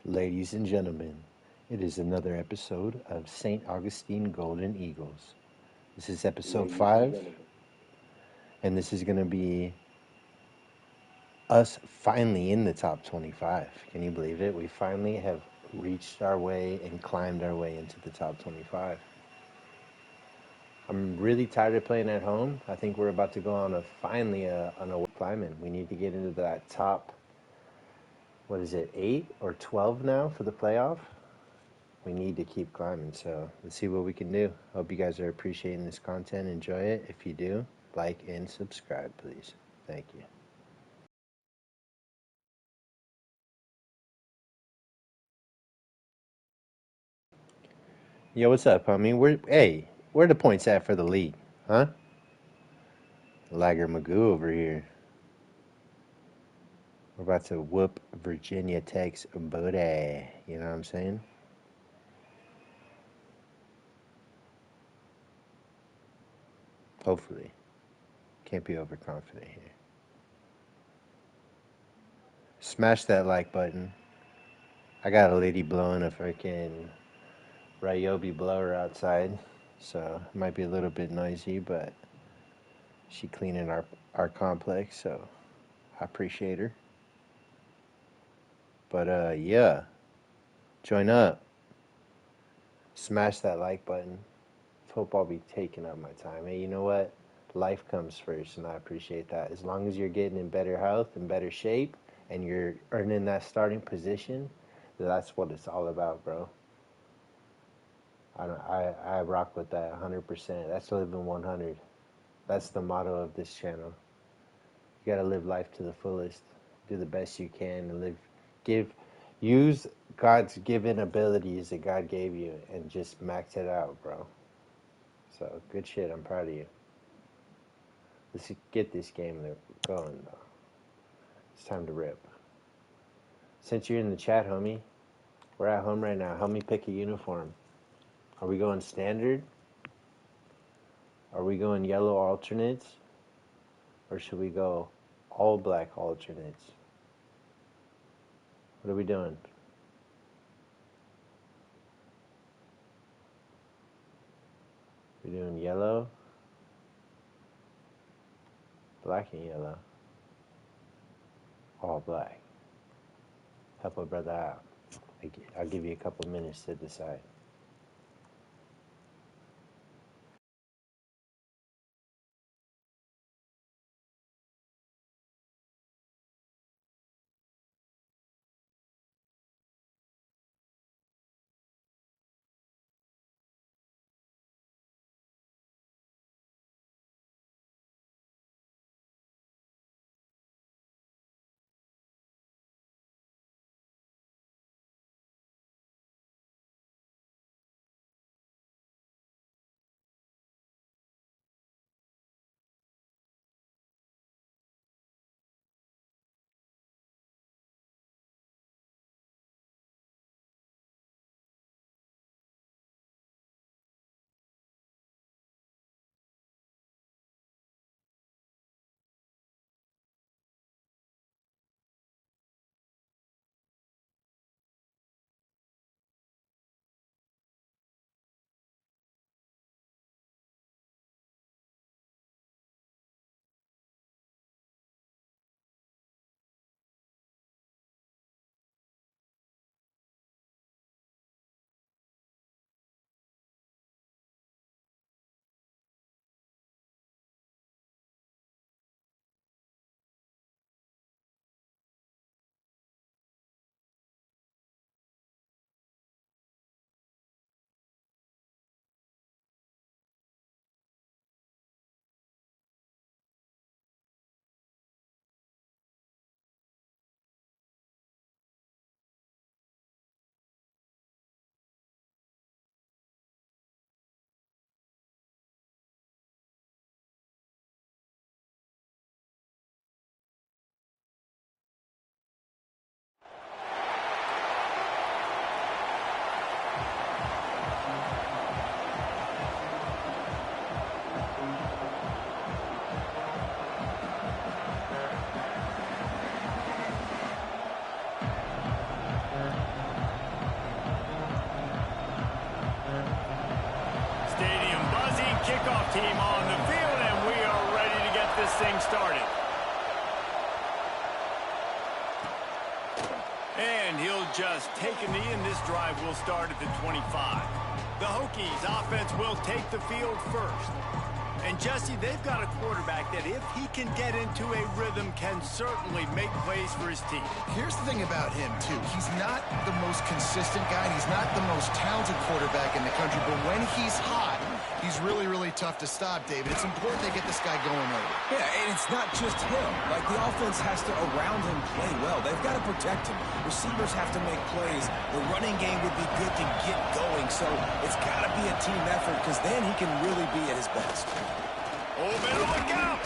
Ladies and gentlemen, it is another episode of St. Augustine Golden Eagles. This is episode 5, and this is going to be us finally in the top 25. Can you believe it? We finally have reached our way and climbed our way into the top 25. I'm really tired of playing at home. I think we're about to go on a climbing. We need to get into that top, 8 or 12 now for the playoff? We need to keep climbing, so let's see what we can do. Hope you guys are appreciating this content. Enjoy it. If you do, like and subscribe, please. Thank you. Yo, what's up, homie? Where the points at for the league? Huh? Lager Magoo over here. We're about to whoop Virginia Tech's booty. You know what I'm saying? Hopefully. Can't be overconfident here. Smash that like button. I got a lady blowing a freaking Ryobi blower outside, so it might be a little bit noisy, but she cleaning our complex, so I appreciate her. But yeah, join up. Smash that like button. Football be taking up my time. Hey, you know what? Life comes first, and I appreciate that. As long as you're getting in better health and better shape, and you're earning that starting position, that's what it's all about, bro. I rock with that 100%. That's living 100. That's the motto of this channel. You gotta live life to the fullest. Do the best you can and use God's given abilities that God gave you and just max it out, bro. So good shit. I'm proud of you. Let's get this game going, though. It's time to rip. Since you're in the chat, homie, we're at home right now. Help me pick a uniform. Are we going standard? Are we going yellow alternates? Or should we go all black alternates? What are we doing? We're doing yellow, black and yellow, all black. Help a brother out. I'll give you a couple minutes to decide. kickoff team on the field, and we are ready to get this thing started. And he'll just take a knee, and this drive will start at the 25. The Hokies offense will take the field first. And Jesse, they've got a quarterback that if he can get into a rhythm can certainly make plays for his team. Here's the thing about him, too. He's not the most consistent guy. He's not the most talented quarterback in the country. But when he's hot, he's really, really tough to stop, David. It's important they get this guy going early. Yeah, and it's not just him. Like, the offense has to, around him, play well. They've got to protect him. Receivers have to make plays. The running game would be good to get going. So it's got to be a team effort because then he can really be at his best. Oh, better look out!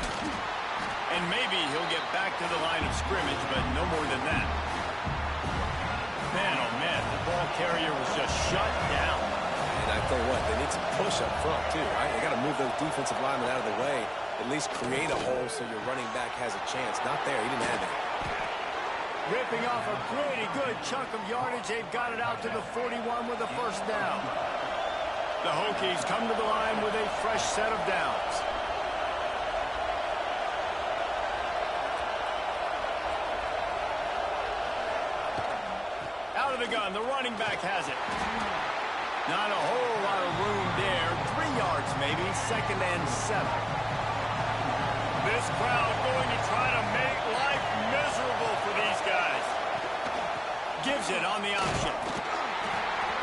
And maybe he'll get back to the line of scrimmage, but no more than that. Man, oh man, the ball carrier was just shut down. And I tell you what, they need some push up front too, right? They got to move those defensive linemen out of the way, at least create a hole so your running back has a chance. Not there, he didn't have it. Ripping off a pretty good chunk of yardage. They've got it out to the 41 with a first down. The Hokies come to the line with a fresh set of downs. Out of the gun, the running back has it. Not a whole lot of room there. 3 yards maybe, 2nd and 7. This crowd going to try to make life miserable for these guys. Gives it on the option.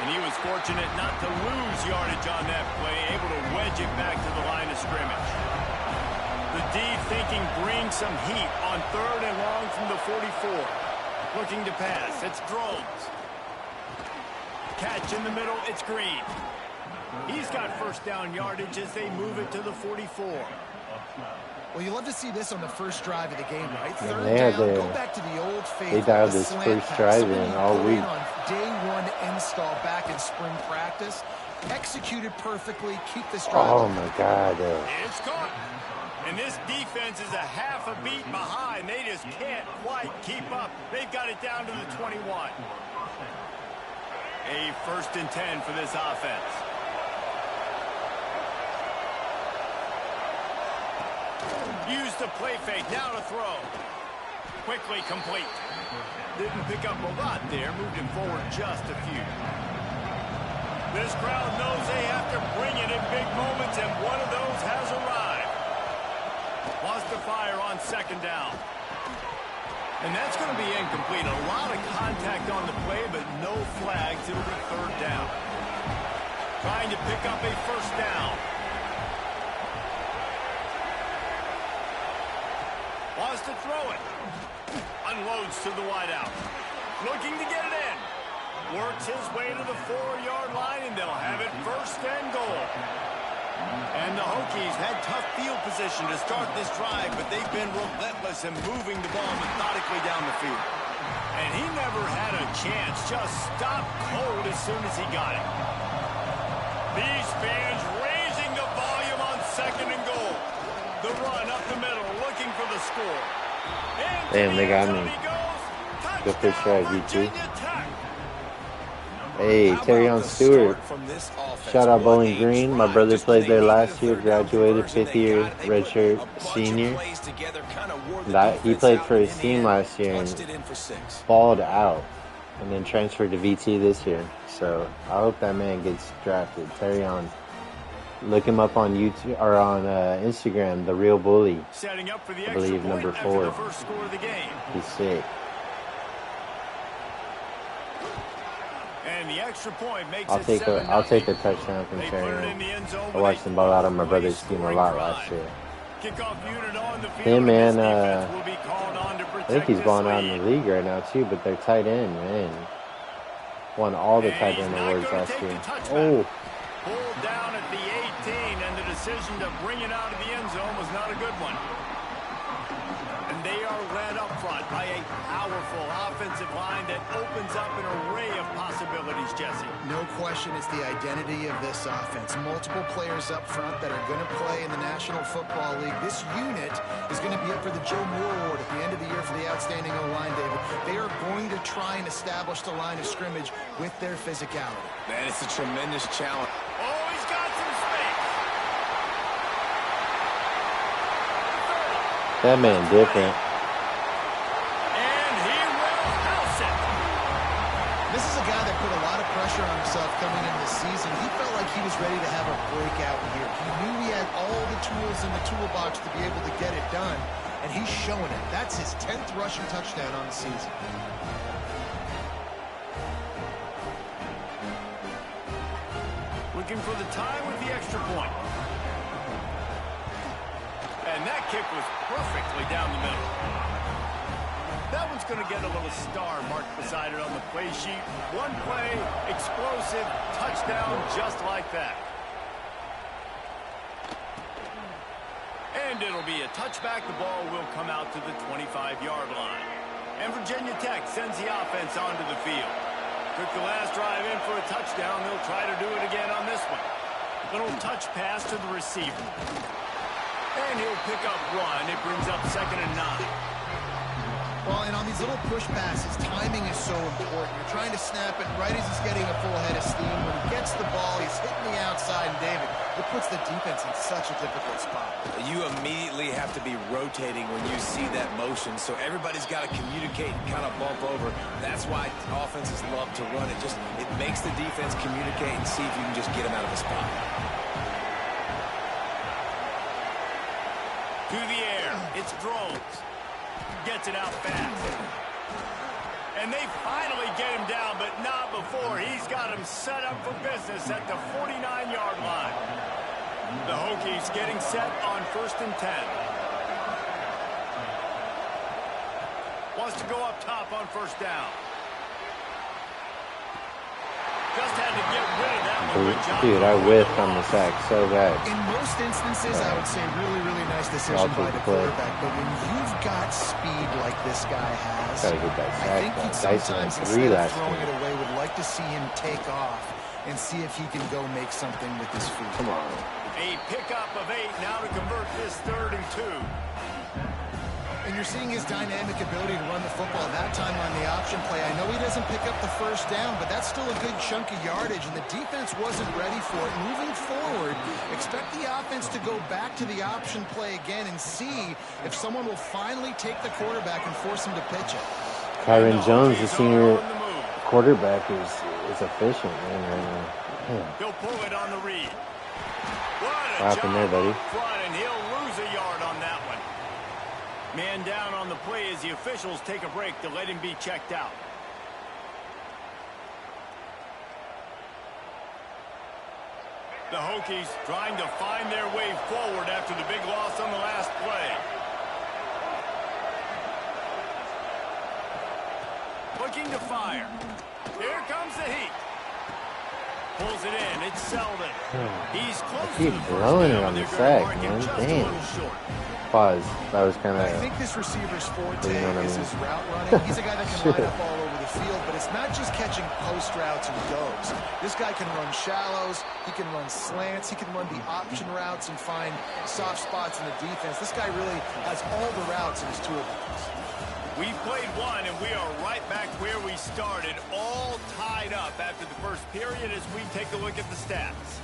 And he was fortunate not to lose yardage on that play, able to wedge it back to the line of scrimmage. The D thinking bring some heat on 3rd and long from the 44. Looking to pass, it's Drones. Catch in the middle, it's Green. He's got first down yardage as they move it to the 44. Well, you love to see this on the first drive of the game, right? Yeah, 3rd down, go back to the old faithful. They dialed this first drive in all week. On day 1 install back in spring practice. Executed perfectly, keep this drive. Oh, my God. It's caught. And this defense is a half a beat behind. They just can't quite keep up. They've got it down to the 21. A 1st and 10 for this offense. Use the play fake, now to throw. Quickly complete. Didn't pick up a lot there, moved him forward just a few. This crowd knows they have to bring it in big moments, and one of those has arrived. Wants to fire on 2nd down. And that's going to be incomplete. A lot of contact on the play, but no flags. It'll be 3rd down. Trying to pick up a first down. Wants to throw it. Unloads to the wideout. Looking to get it in. Works his way to the 4-yard line, and they'll have it 1st and goal. And the Hokies had tough field position to start this drive, but they've been relentless in moving the ball methodically down the field. And he never had a chance, just stopped cold as soon as he got it. These fans raising the volume on 2nd and goal. The run up the middle, looking for the score. Damn, they got me. Good first try, V2. Hey, Terrion Stewart. Shout out Bowling Green. My brother played there last year, graduated 5th year, redshirt senior. He played for his team last year and balled out and then transferred to VT this year. So I hope that man gets drafted. Terrion. Look him up on YouTube or on Instagram, The Real Bully. I believe number 4. He's sick. And the extra point makes I'll take a touchdown from Terrion. I watched him ball out on my brother's team a lot last year. Him and I think he's balling out in the league right now too, but they're tight end, man. Won all the tight end awards last year. Oh. Pulled down at the 18, and the decision to bring it out of the end zone was not a good one. And they are led up front by a powerful offensive line that opens up an array of possibilities, Jesse. No question it's the identity of this offense. Multiple players up front that are going to play in the National Football League. This unit is going to be up for the Joe Moore Award at the end of the year for the outstanding O-line, David. They are going to try and establish the line of scrimmage with their physicality. Man, it's a tremendous challenge. Oh, he's got some space. That man different. And he will house it. This is a guy that put a lot of pressure on himself coming into the season. He felt like he was ready to have a breakout year. He knew he had all the tools in the toolbox to be able to get it done, and he's showing it. That's his 10th rushing touchdown on the season. Looking for the tie with the extra point. And that kick was perfectly down the middle. That one's going to get a little star marked beside it on the play sheet. One play, explosive, touchdown just like that. And it'll be a touchback. The ball will come out to the 25-yard line. And Virginia Tech sends the offense onto the field. Took the last drive in for a touchdown. They'll try to do it again on this one. Little touch pass to the receiver. And he'll pick up one. It brings up 2nd and 9. Well, and on these little push passes, timing is so important. You're trying to snap it right as he's getting a full head of steam. When he gets the ball, he's hitting the outside, and David, it puts the defense in such a difficult spot. You immediately have to be rotating when you see that motion, so everybody's got to communicate and kind of bump over. That's why offenses love to run it. It makes the defense communicate and see if you can just get him out of the spot. To the air, it's Drones. Gets it out fast. And they finally get him down, but not before. He's got him set up for business at the 49-yard line. The Hokies getting set on 1st and 10. Wants to go up top on 1st down. Just had to get rid of that one. Good job. Dude, I whiffed on the sack so bad. In most instances, I would say really, really nice decision by the quarterback. But when you've got speed like this guy has, Gotta get that I sack think back. he'd Dyson sometimes, had 3 instead of last throwing game. it away, would like to see him take off and see if he can go make something with his feet. Come on. A pickup of 8 now to convert this 3rd and 2. And you're seeing his dynamic ability to run the football that time on the option play. I know he doesn't pick up the 1st down, but that's still a good chunk of yardage, and the defense wasn't ready for it. Moving forward, expect the offense to go back to the option play again and see if someone will finally take the quarterback and force him to pitch it. Kyron Jones, the senior quarterback, is efficient, man, right now. Yeah. He'll pull it on the read. What happened there, buddy? And he'll lose a yard on that one. Man down on the play as the officials take a break to let him be checked out. The Hokies trying to find their way forward after the big loss on the last play. Looking to fire. Here comes the heat. Pulls it in. It's Selden. He's close to the first blowing it down. on the They're sack, gonna mark him man. just a Damn. little short. Pause. That was kind I of... think this receiver's forte You know what I is mean? his route running. He's a guy that can line up all over the field, but it's not just catching post routes and goes. This guy can run shallows, he can run slants, he can run the option routes and find soft spots in the defense. This guy really has all the routes in his toolbox. We've played one, and we are right back where we started, all tied up after the first period as we take a look at the stats.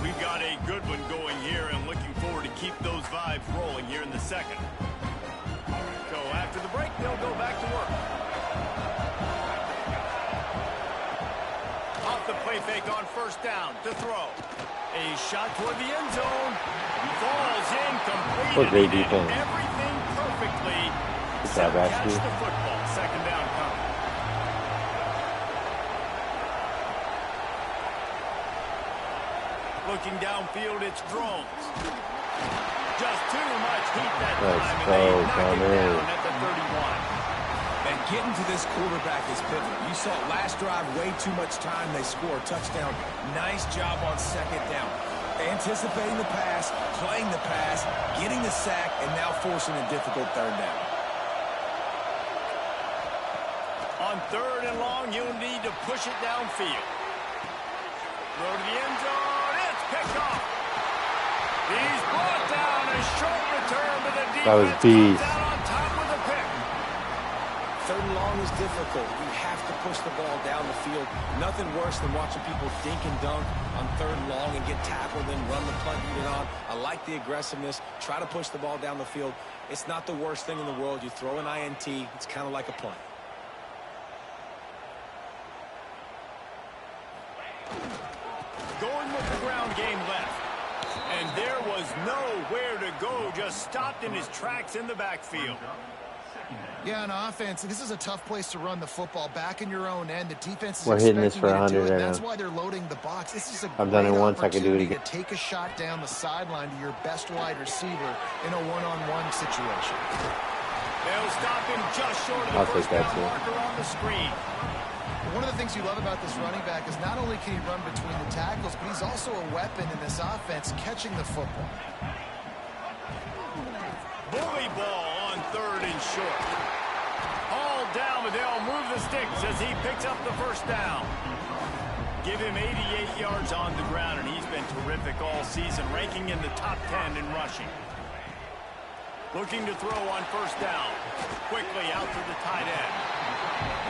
We've got a good one going here, and looking forward to keep those vibes rolling here in the second. So after the break, they'll go back to work. Off the play fake on 1st down to throw. A shot toward the end zone. Falls in, completed. What great defense. Everything perfectly. Good job, Catch Ashley. the football. 2nd down coming. Looking downfield, it's Drones. Just too much heat that Let's time, go, and they knock him Connor. down at the 31. And getting to this quarterback is pivotal. You saw last drive, way too much time. They score a touchdown. Nice job on 2nd down. Anticipating the pass, playing the pass, getting the sack, and now forcing a difficult 3rd down. On 3rd and long, you'll need to push it downfield. Throw to the end zone. It's picked off. He's brought down. A short return, but the defense That was comes beast. out on top with a pick. third and long is difficult. You have to push the ball down the field. Nothing worse than watching people dink and dunk on third and long and get tackled and run the punt unit on. I like the aggressiveness. Try to push the ball down the field. It's not the worst thing in the world. You throw an INT, it's kind of like a punt. Going with the ground game left. And there was nowhere to go, just stopped in his tracks in the backfield. Yeah, on offense, this is a tough place to run the football. Back in your own end, the defense is We're hitting this for expecting you to do 100 it. right That's now. why they're loading the box. This is a I've done it great once, I could do it opportunity again. to take a shot down the sideline to your best wide receiver in a one-on-one situation. They'll stop him just short of the I'll take first that down too. marker on the screen. One of the things you love about this running back is not only can he run between the tackles, but he's also a weapon in this offense catching the football. Bully ball on third and short. Hauled down, but they'll move the sticks as he picks up the first down. Give him 88 yards on the ground, and he's been terrific all season, ranking in the top 10 in rushing. Looking to throw on first down. Quickly out to the tight end.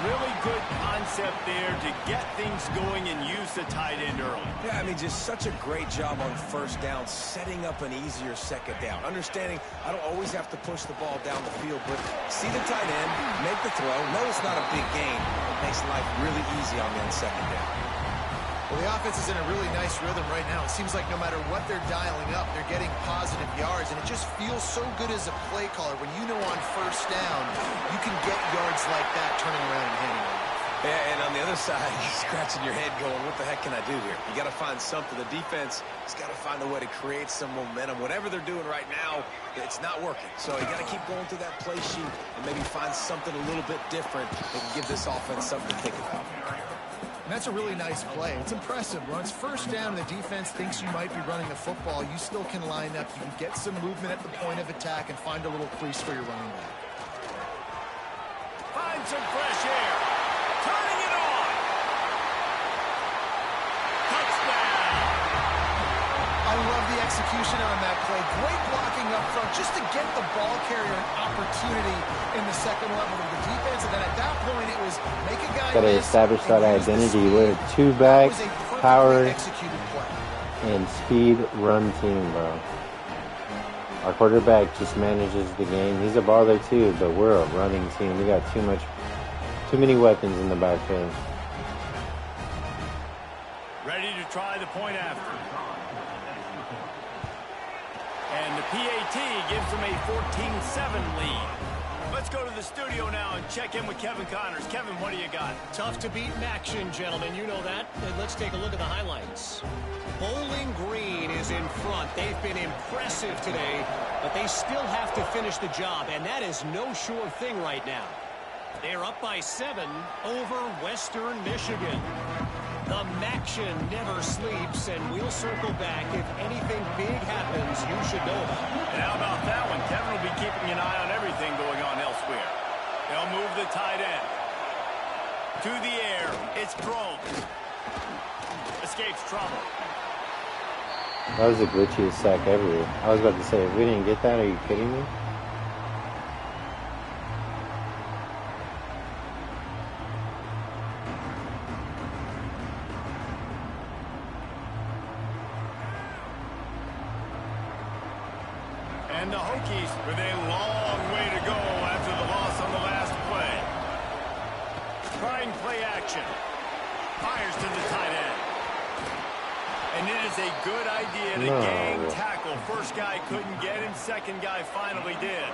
Really good concept there to get things going and use the tight end early. Yeah, I mean, just such a great job on first down, setting up an easier second down. Understanding I don't always have to push the ball down the field, but see the tight end, make the throw. No, it's not a big gain. It makes life really easy on me on second down. Well, the offense is in a really nice rhythm right now. It seems like no matter what they're dialing up, they're getting positive yards, and it just feels so good as a play caller when you know on first down you can get yards like that turning around and handing it. Yeah, and on the other side, you're scratching your head going, what the heck can I do here? You got to find something. The defense has got to find a way to create some momentum. Whatever they're doing right now, it's not working. So you got to keep going through that play sheet and maybe find something a little bit different that can give this offense something to think about. And that's a really nice play. It's impressive. When it's first down and the defense thinks you might be running the football, you still can line up. You can get some movement at the point of attack and find a little crease for your running back. Find some fresh air. Turning it on. Touchdown. I love the execution on that play. Great blocking up front just to get the ball carrier an opportunity in the second level of the defense. And then at that point, it was make a guy Got to miss establish that and use the identity. speed. We're a two-back, That was a perfectly power, executed play. and speed run team, bro. Our quarterback just manages the game. He's a baller too, but we're a running team. We got too many weapons in the backfield. Ready to try the point after. And the PAT gives them a 14-7 lead. Let's go to the studio now and check in with Kevin Connors. Kevin, what do you got? Tough to beat in action, gentlemen. You know that. And let's take a look at the highlights. Bowling Green is in front. They've been impressive today, but they still have to finish the job, and that is no sure thing right now. They're up by 7 over Western Michigan. The Maction never sleeps, and we'll circle back. If anything big happens, you should know about it. And how about that one? Kevin will be keeping an eye on everything going on elsewhere. They'll move the tight end. To the air. It's thrown. Escapes trouble. That was the glitchiest sack ever. I was about to say, if we didn't get that, are you kidding me? And the Hokies with a long way to go after the loss on the last play. Trying play action. Fires to the tight end. And it is a good idea to gang tackle. First guy couldn't get him. Second guy finally did.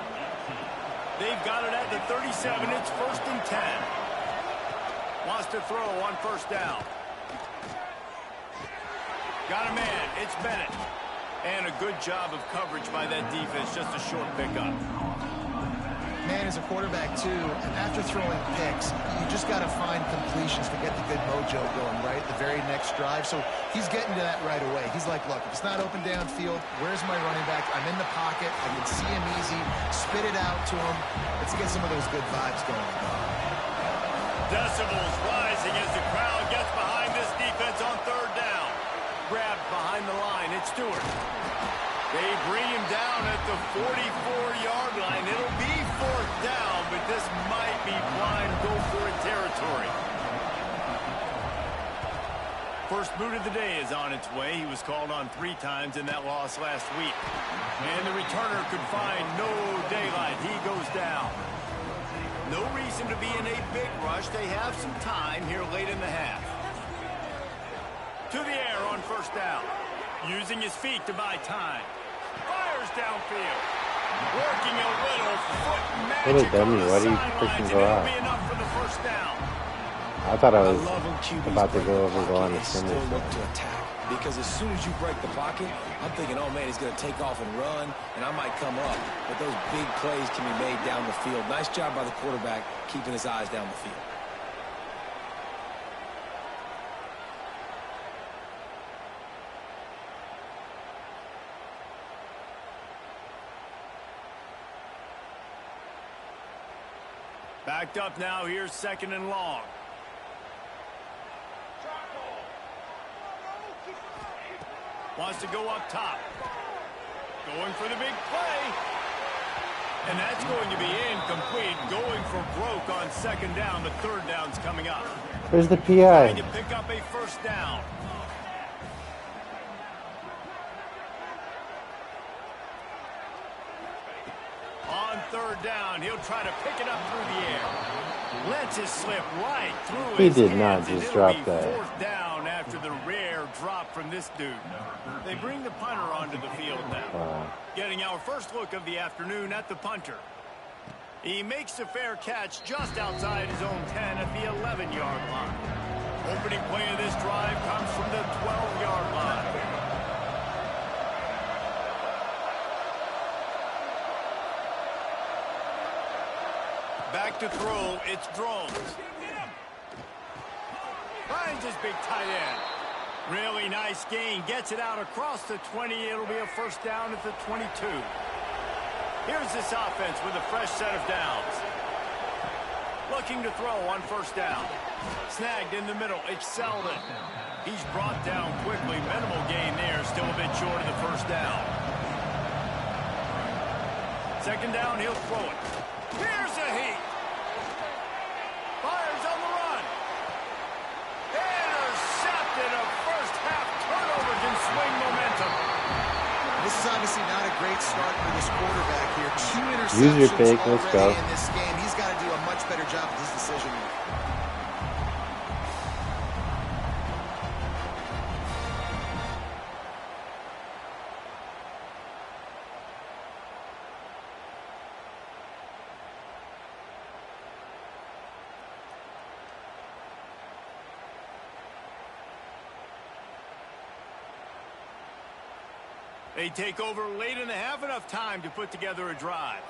They've got it at the 37. It's 1st and 10. Wants to throw on first down. Got a man. It's Bennett. And a good job of coverage by that defense. Just a short pickup. Man, as a quarterback, too, after throwing picks, you just got to find completions to get the good mojo going, right? The very next drive. So he's getting to that right away. He's like, look, if it's not open downfield, where's my running back? I'm in the pocket. I can see him easy. Spit it out to him. Let's get some of those good vibes going. Decibels rising as the crowd gets behind this defense on third down. Grabbed behind the line. It's Stewart. They bring him down at the 44-yard line. It'll be 4th down, but this might be blind go-for-it territory. First boot of the day is on its way. He was called on 3 times in that loss last week. And the returner could find no daylight. He goes down. No reason to be in a big rush. They have some time here late in the half. To the air on 1st down. Using his feet to buy time. Fires downfield. Working a little foot magic on the sidelines, and it'll be enough for the 1st down. I thought I was about to go over and go on the still scrimmage. look to attack, because as soon as you break the pocket, I'm thinking, oh man, he's going to take off and run, and I might come up. But those big plays can be made down the field. Nice job by the quarterback keeping his eyes down the field. Backed up now. Here's 2nd and long. Wants to go up top. Going for the big play. And that's going to be incomplete. Going for broke on 2nd down. The 3rd down's coming up. Where's the Trying PI? to pick up a 1st down. On 3rd down, he'll try to pick it up through the air. Lets it slip right through He his did hands, not and just it'll drop be that. 4th down after the rare drop from this dude. They bring the punter onto the field now. Wow. Getting our first look of the afternoon at the punter. He makes a fair catch just outside his own 10 at the 11-yard line. Opening play of this drive comes from the 12-yard line. Back to throw, it's Drones. Finds his big tight end. Really nice gain. Gets it out across the 20. It'll be a 1st down at the 22. Here's this offense with a fresh set of downs. Looking to throw on 1st down. Snagged in the middle. It's Selden. He's brought down quickly. Minimal gain there. Still a bit short of the 1st down. 2nd down, he'll throw it. Here's a heat. Fires on the run. Intercepted. A 1st half turnover can swing momentum. This is obviously not a great start for this quarterback here. 2 interceptions Use your pick. Let's go. already in this game. He's got to do a much better job with his decision. They take over late in the half, enough time to put together a drive.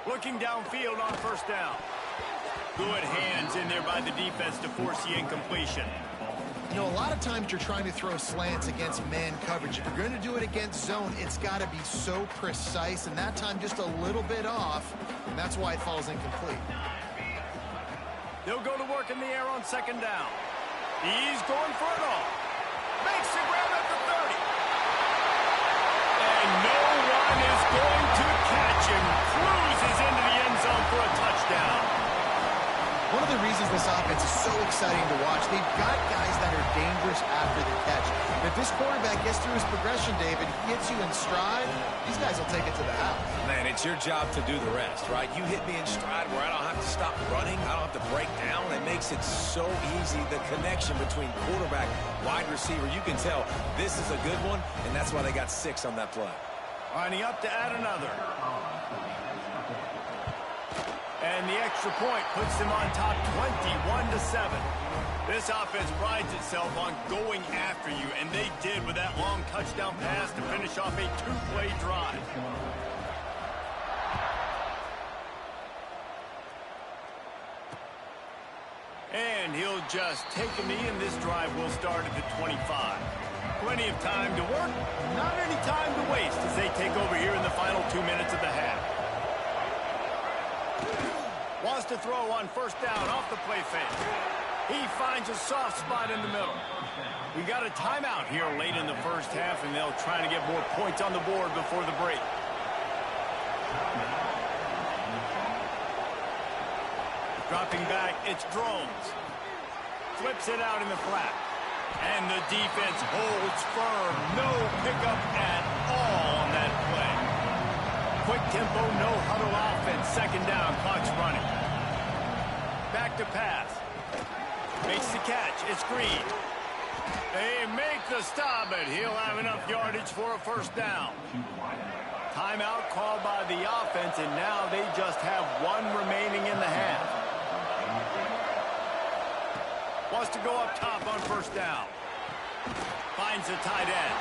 Looking downfield on 1st down. Good hands in there by the defense to force the incompletion. You know, a lot of times you're trying to throw slants against man coverage. If you're going to do it against zone, it's got to be so precise, and that time just a little bit off, and that's why it falls incomplete. They'll go to work in the air on 2nd down. He's going for it all. Makes the grab at the 30. And no one is going to catch him. Cruises into the end zone for a touchdown. One of the reasons this offense is so exciting to watch, they've got guys that are dangerous after the catch. And if this quarterback gets through his progression, David, he hits you in stride, these guys will take it to the house. Man, it's your job to do the rest, right? You hit me in stride where I don't have to stop running. I don't have to break down. It makes it so easy, the connection between quarterback, wide receiver. You can tell this is a good one, and that's why they got 6 on that play. Lining up to add another. And the extra point puts them on top 21-7. This offense prides itself on going after you, and they did with that long touchdown pass to finish off a 2-play drive. And he'll just take a knee, and this drive will start at the 25. Plenty of time to work, not any time to waste as they take over here in the final 2 minutes of the half. Wants to throw on first down off the play fake. He finds a soft spot in the middle. We got a timeout here late in the first half, and they'll try to get more points on the board before the break. Dropping back, it's Drones. Flips it out in the flat. And the defense holds firm. No pickup at all on that play. Quick tempo, no huddle offense. Second down, clock's running. Back to pass. Makes the catch. It's Green. They make the stop, but he'll have enough yardage for a first down. Timeout called by the offense, and now they just have one remaining in the half. Wants to go up top on first down. Finds the tight end.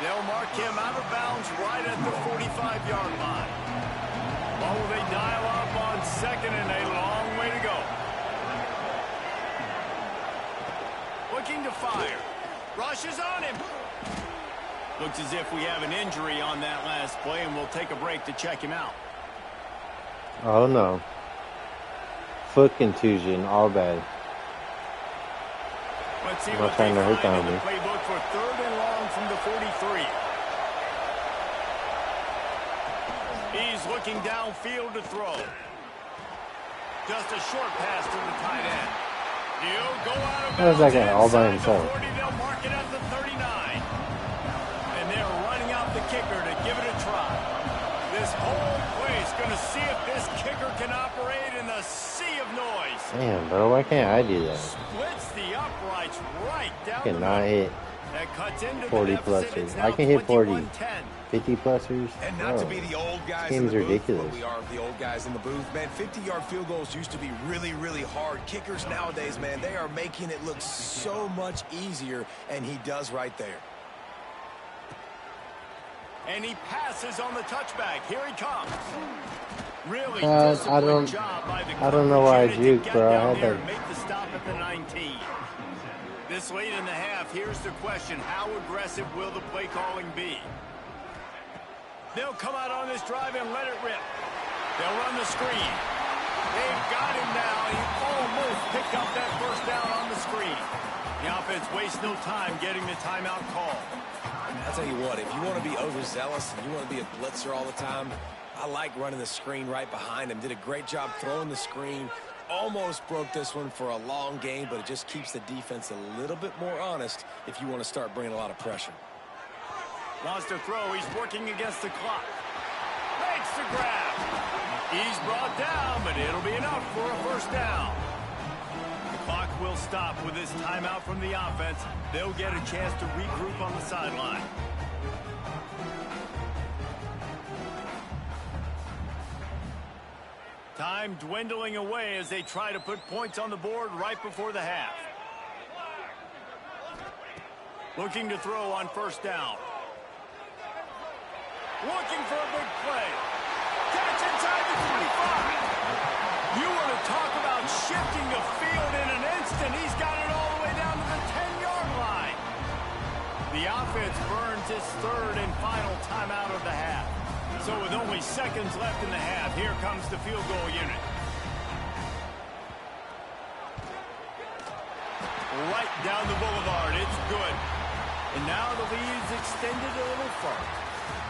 They'll mark him out of bounds right at the 45-yard line. What will they dial up on second and a long way to go? Looking to fire. Rushes on him. Looks as if we have an injury on that last play, and we'll take a break to check him out. Oh no. Foot contusion, all bad. Let's see I'm what not trying they to hurt find in the the playbook for third and long from the 43. He's looking downfield to throw. Just a short pass to the tight end. He'll go out of bounds. How is that guy all by inside himself? the 40. They'll mark it at the 39. And they're running out the kicker to give it a try. This whole place going to see if this kicker can operate in the sea of noise. Damn, bro, why can't I do that? Splits the uprights right down the Cannot middle. hit That cuts into 40 the deficit. It's plussers. now I can hit 40. 21-10. 50 plussers? And not to Bro, be the old guys this in game's the booth, ridiculous. but we are the old guys in the booth. Man, 50-yard field goals used to be really, really hard. Kickers nowadays, man, they are making it look so much easier, and he does right there. And he passes on the touchback. Here he comes. Really I disciplined don't- job by the I don't know why I coverage unit to juked, get bro. I down had there that- and make the stop at the 19. This late in the half, here's the question. How aggressive will the play calling be? They'll come out on this drive and let it rip. They'll run the screen. They've got him now. He almost picked up that first down on the screen. The offense wastes no time getting the timeout call. I'll tell you what, if you want to be overzealous and you want to be a blitzer all the time, I like running the screen right behind him. Did a great job throwing the screen. Almost broke this one for a long game, but it just keeps the defense a little bit more honest if you want to start bringing a lot of pressure. Wants to throw. He's working against the clock. Makes the grab. He's brought down, but it'll be enough for a first down. The clock will stop with this timeout from the offense. They'll get a chance to regroup on the sideline. Time dwindling away as they try to put points on the board right before the half. Looking to throw on first down. Looking for a big play. Catch inside the 25. You want to talk about shifting the field in an instant. He's got it all the way down to the 10-yard line. The offense burns its third and final timeout of the half. So with only seconds left in the half, here comes the field goal unit. Right down the boulevard. It's good. And now the lead's extended a little further.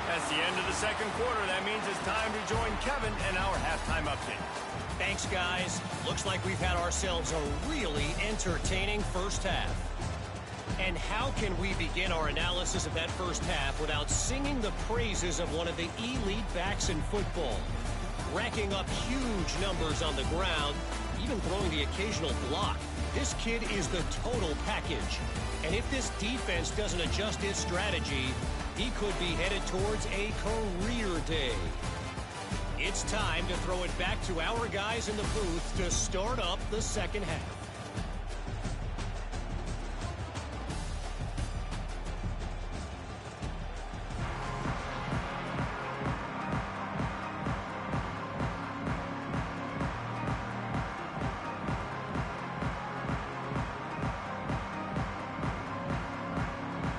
That's the end of the second quarter. That means it's time to join Kevin in our halftime update. Thanks, guys. Looks like we've had ourselves a really entertaining first half. And how can we begin our analysis of that first half without singing the praises of one of the elite backs in football? Racking up huge numbers on the ground, even throwing the occasional block. This kid is the total package. And if this defense doesn't adjust his strategy, he could be headed towards a career day. It's time to throw it back to our guys in the booth to start up the second half.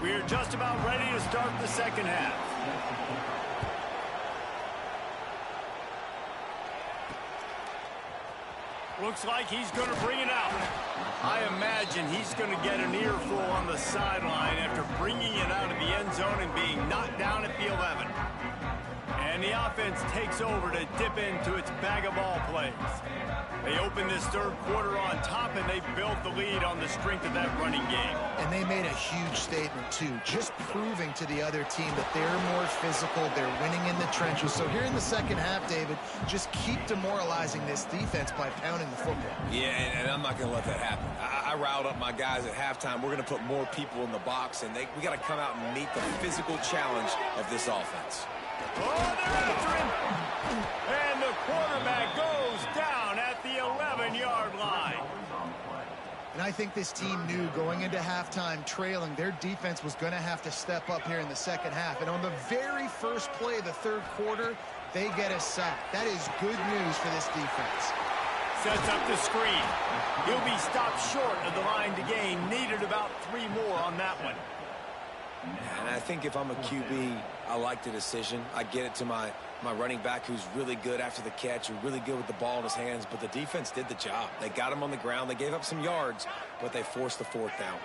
We're just about ready to start the second half. Looks like he's going to bring it out. I imagine he's going to get an earful on the sideline after bringing it out of the end zone and being knocked down at the 11. And the offense takes over to dip into its bag of ball plays. They open this third quarter on top, and they built the lead on the strength of that running game. And they made a huge statement, too, just proving to the other team that they're more physical, they're winning in the trenches. So here in the second half, David, just keep demoralizing this defense by pounding the football. Yeah, and I'm not going to let that happen. I riled up my guys at halftime. We're going to put more people in the box, and we got to come out and meet the physical challenge of this offense. Oh, they're after him. And the quarterback goes down at the 11-yard line. And I think this team knew going into halftime trailing, their defense was going to have to step up here in the second half. And on the very first play of the third quarter, they get a sack. That is good news for this defense. Sets up the screen. He'll be stopped short of the line to gain. Needed about 3 more on that one. And I think if I'm a QB, I like the decision. I get it to my running back who's really good after the catch, who's really good with the ball in his hands, but the defense did the job. They got him on the ground. They gave up some yards, but they forced the fourth down.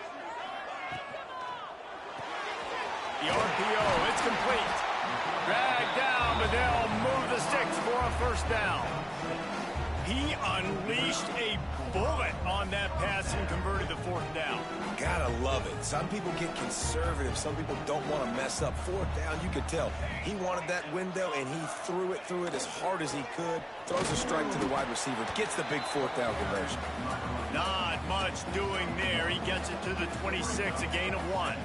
The RPO, it's complete. Dragged down, but they'll move the sticks for a first down. He unleashed a bullet on that pass and converted the fourth down. Gotta love it. Some people get conservative. Some people don't want to mess up. Fourth down, you could tell. He wanted that window, and he threw it as hard as he could. Throws a strike to the wide receiver. Gets the big fourth down conversion. Not much doing there. He gets it to the 26, a gain of 1.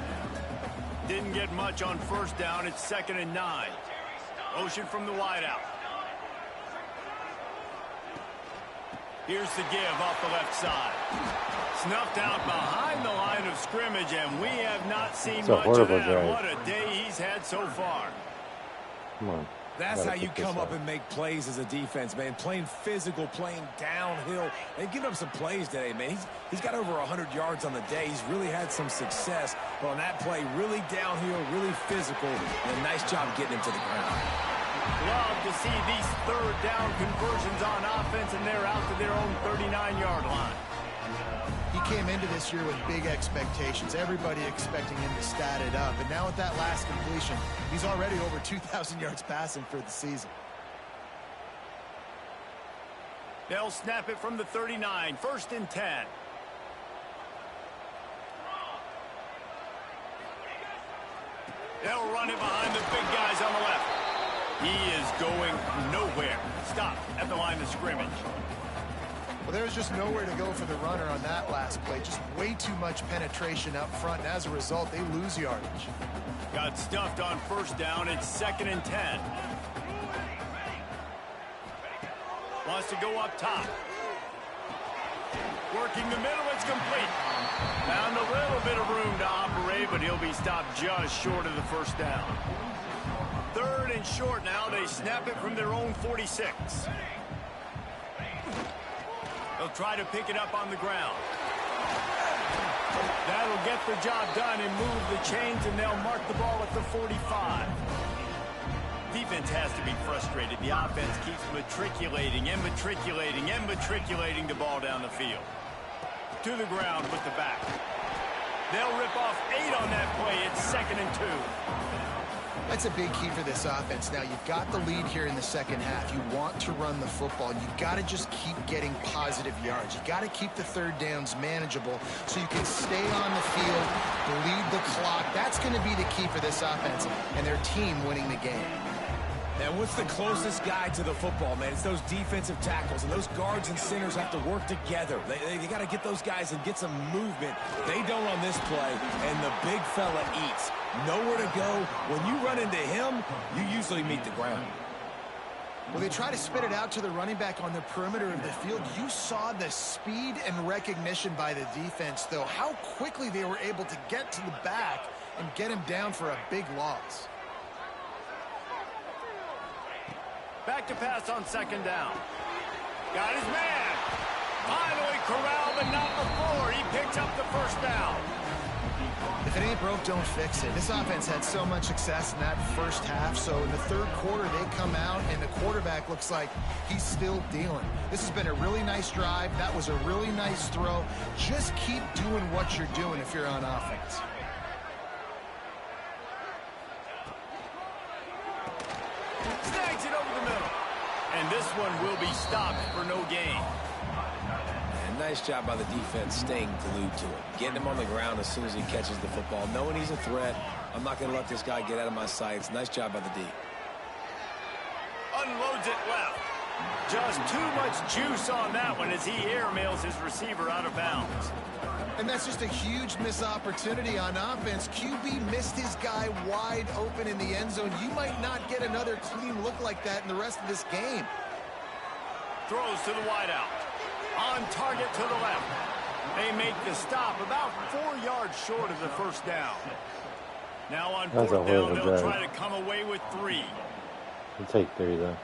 Didn't get much on first down. It's 2nd and 9. Motion from the wideout. Here's the give off the left side. Snuffed out behind the line of scrimmage, and we have not seen much of that. Drive. What a day he's had so far. Come on. That's how you come up and make plays as a defense, man. Playing physical, playing downhill. They've given up some plays today, man. He's got over 100 yards on the day. He's really had some success. But on that play, really downhill, really physical, and a nice job getting him to the ground. Love to see these third down conversions on offense, and they're out to their own 39-yard line. He came into this year with big expectations. Everybody expecting him to stat it up. And now with that last completion, he's already over 2,000 yards passing for the season. They'll snap it from the 39. 1st and 10. They'll run it behind the big guys on the left. He is going nowhere. Stop at the line of scrimmage. Well, there was just nowhere to go for the runner on that last play. Just way too much penetration up front, and as a result, they lose yardage. Got stuffed on first down. It's 2nd and 10. Wants to go up top. Working the middle, it's complete. Found a little bit of room to operate, but he'll be stopped just short of the first down. 3rd and short now. They snap it from their own 46. They'll try to pick it up on the ground. That'll get the job done and move the chains, and they'll mark the ball at the 45. Defense has to be frustrated. The offense keeps matriculating and matriculating and matriculating the ball down the field. To the ground with the back. They'll rip off 8 on that play. It's 2nd and 2. That's a big key for this offense. Now, you've got the lead here in the second half. You want to run the football. You've got to just keep getting positive yards. You've got to keep the third downs manageable so you can stay on the field, bleed the clock. That's going to be the key for this offense and their team winning the game. And what's the closest guy to the football, man? It's those defensive tackles, and those guards and centers have to work together. They got to get those guys and get some movement. They don't on this play, and the big fella eats. Nowhere to go. When you run into him, you usually meet the ground. Well, they try to spit it out to the running back on the perimeter of the field. You saw the speed and recognition by the defense, though. How quickly they were able to get to the back and get him down for a big loss. Back to pass on 2nd down. Got his man. Finally corralled, but not before. He picks up the first down. The If it ain't broke, don't fix it. This offense had so much success in that first half, so in the third quarter, they come out, and the quarterback looks like he's still dealing. This has been a really nice drive. That was a really nice throw. Just keep doing what you're doing if you're on offense. Snags it over the middle. And this one will be stopped for no gain. And nice job by the defense staying glued to him. Getting him on the ground as soon as he catches the football. Knowing he's a threat. I'm not going to let this guy get out of my sights. Nice job by the D. Unloads it left. Just too much juice on that one as he airmails his receiver out of bounds. And that's just a huge missed opportunity on offense. QB missed his guy wide open in the end zone. You might not get another clean look like that in the rest of this game. Throws to the wideout. On target to the left. They make the stop about 4 yards short of the first down. Now on fourth down, they'll try to come away with 3. We'll take 3, though.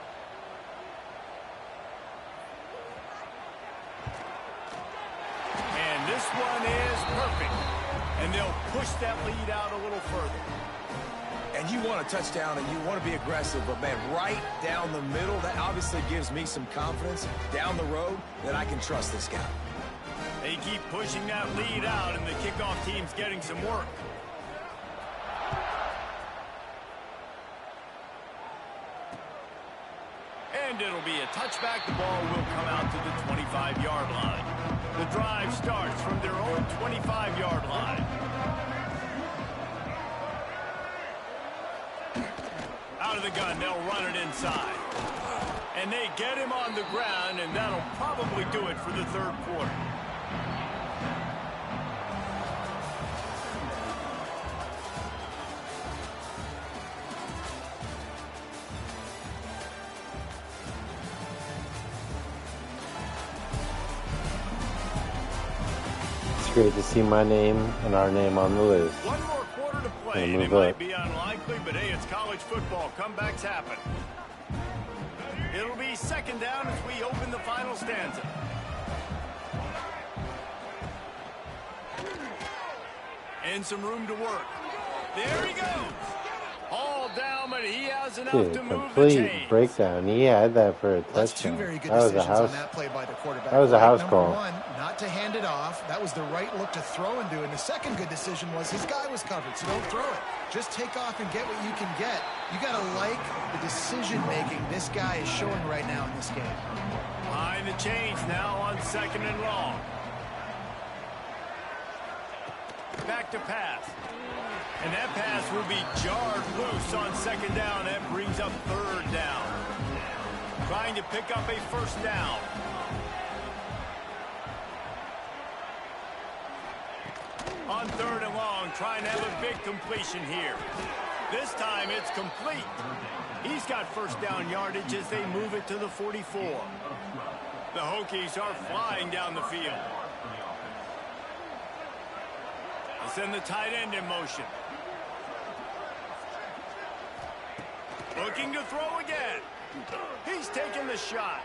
And this one is perfect. And they'll push that lead out a little further. And you want a touchdown and you want to be aggressive, but man, right down the middle, that obviously gives me some confidence down the road that I can trust this guy. They keep pushing that lead out, and the kickoff team's getting some work. And it'll be a touchback. The ball will come out to the 25-yard line. The drive starts from their own 25-yard line. Out of the gun, they'll run it inside. And they get him on the ground, and that'll probably do it for the third quarter. It's great to see my name and our name on the list. One more quarter to play, and it might be unlikely, but hey, it's college football. Comebacks happen. It'll be second down as we open the final stanza. And some room to work. There he goes. All down, but he has enough to move the chains. Complete breakdown. He had that for a touchdown. That was a house. On that play by the quarterback. That was a house call. Number one, not to hand it off. That was the right look to throw into. And the second good decision was his guy was covered, so don't throw it. Just take off and get what you can get. You got to like the decision-making this guy is showing right now in this game. Behind the chains now on second and long. Back to pass. And that pass will be jarred loose on second down. That brings up third down. Trying to pick up a first down. On third and long, trying to have a big completion here. This time it's complete. He's got first down yardage as they move it to the 44. The Hokies are flying down the field. They'll send the tight end in motion. Looking to throw again. He's taking the shot.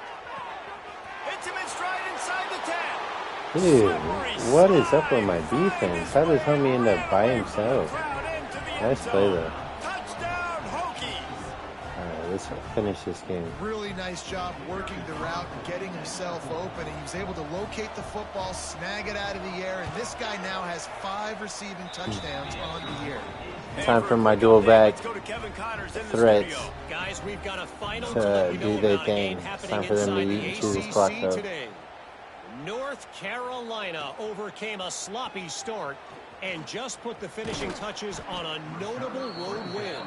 Hits him in stride inside the 10. Dude, what is up with my defense? How does homie end up by himself? Nice play, though. Touchdown, Hokies. Alright, let's finish this game. Really nice job working the route and getting himself open. He was able to locate the football, snag it out of the air, and this guy now has 5 receiving touchdowns on the year. Time for my dual back threats Guys, we've got a final to do their thing. It's time for them to eat and chew this clock up. North Carolina overcame a sloppy start and just put the finishing touches on a notable road win.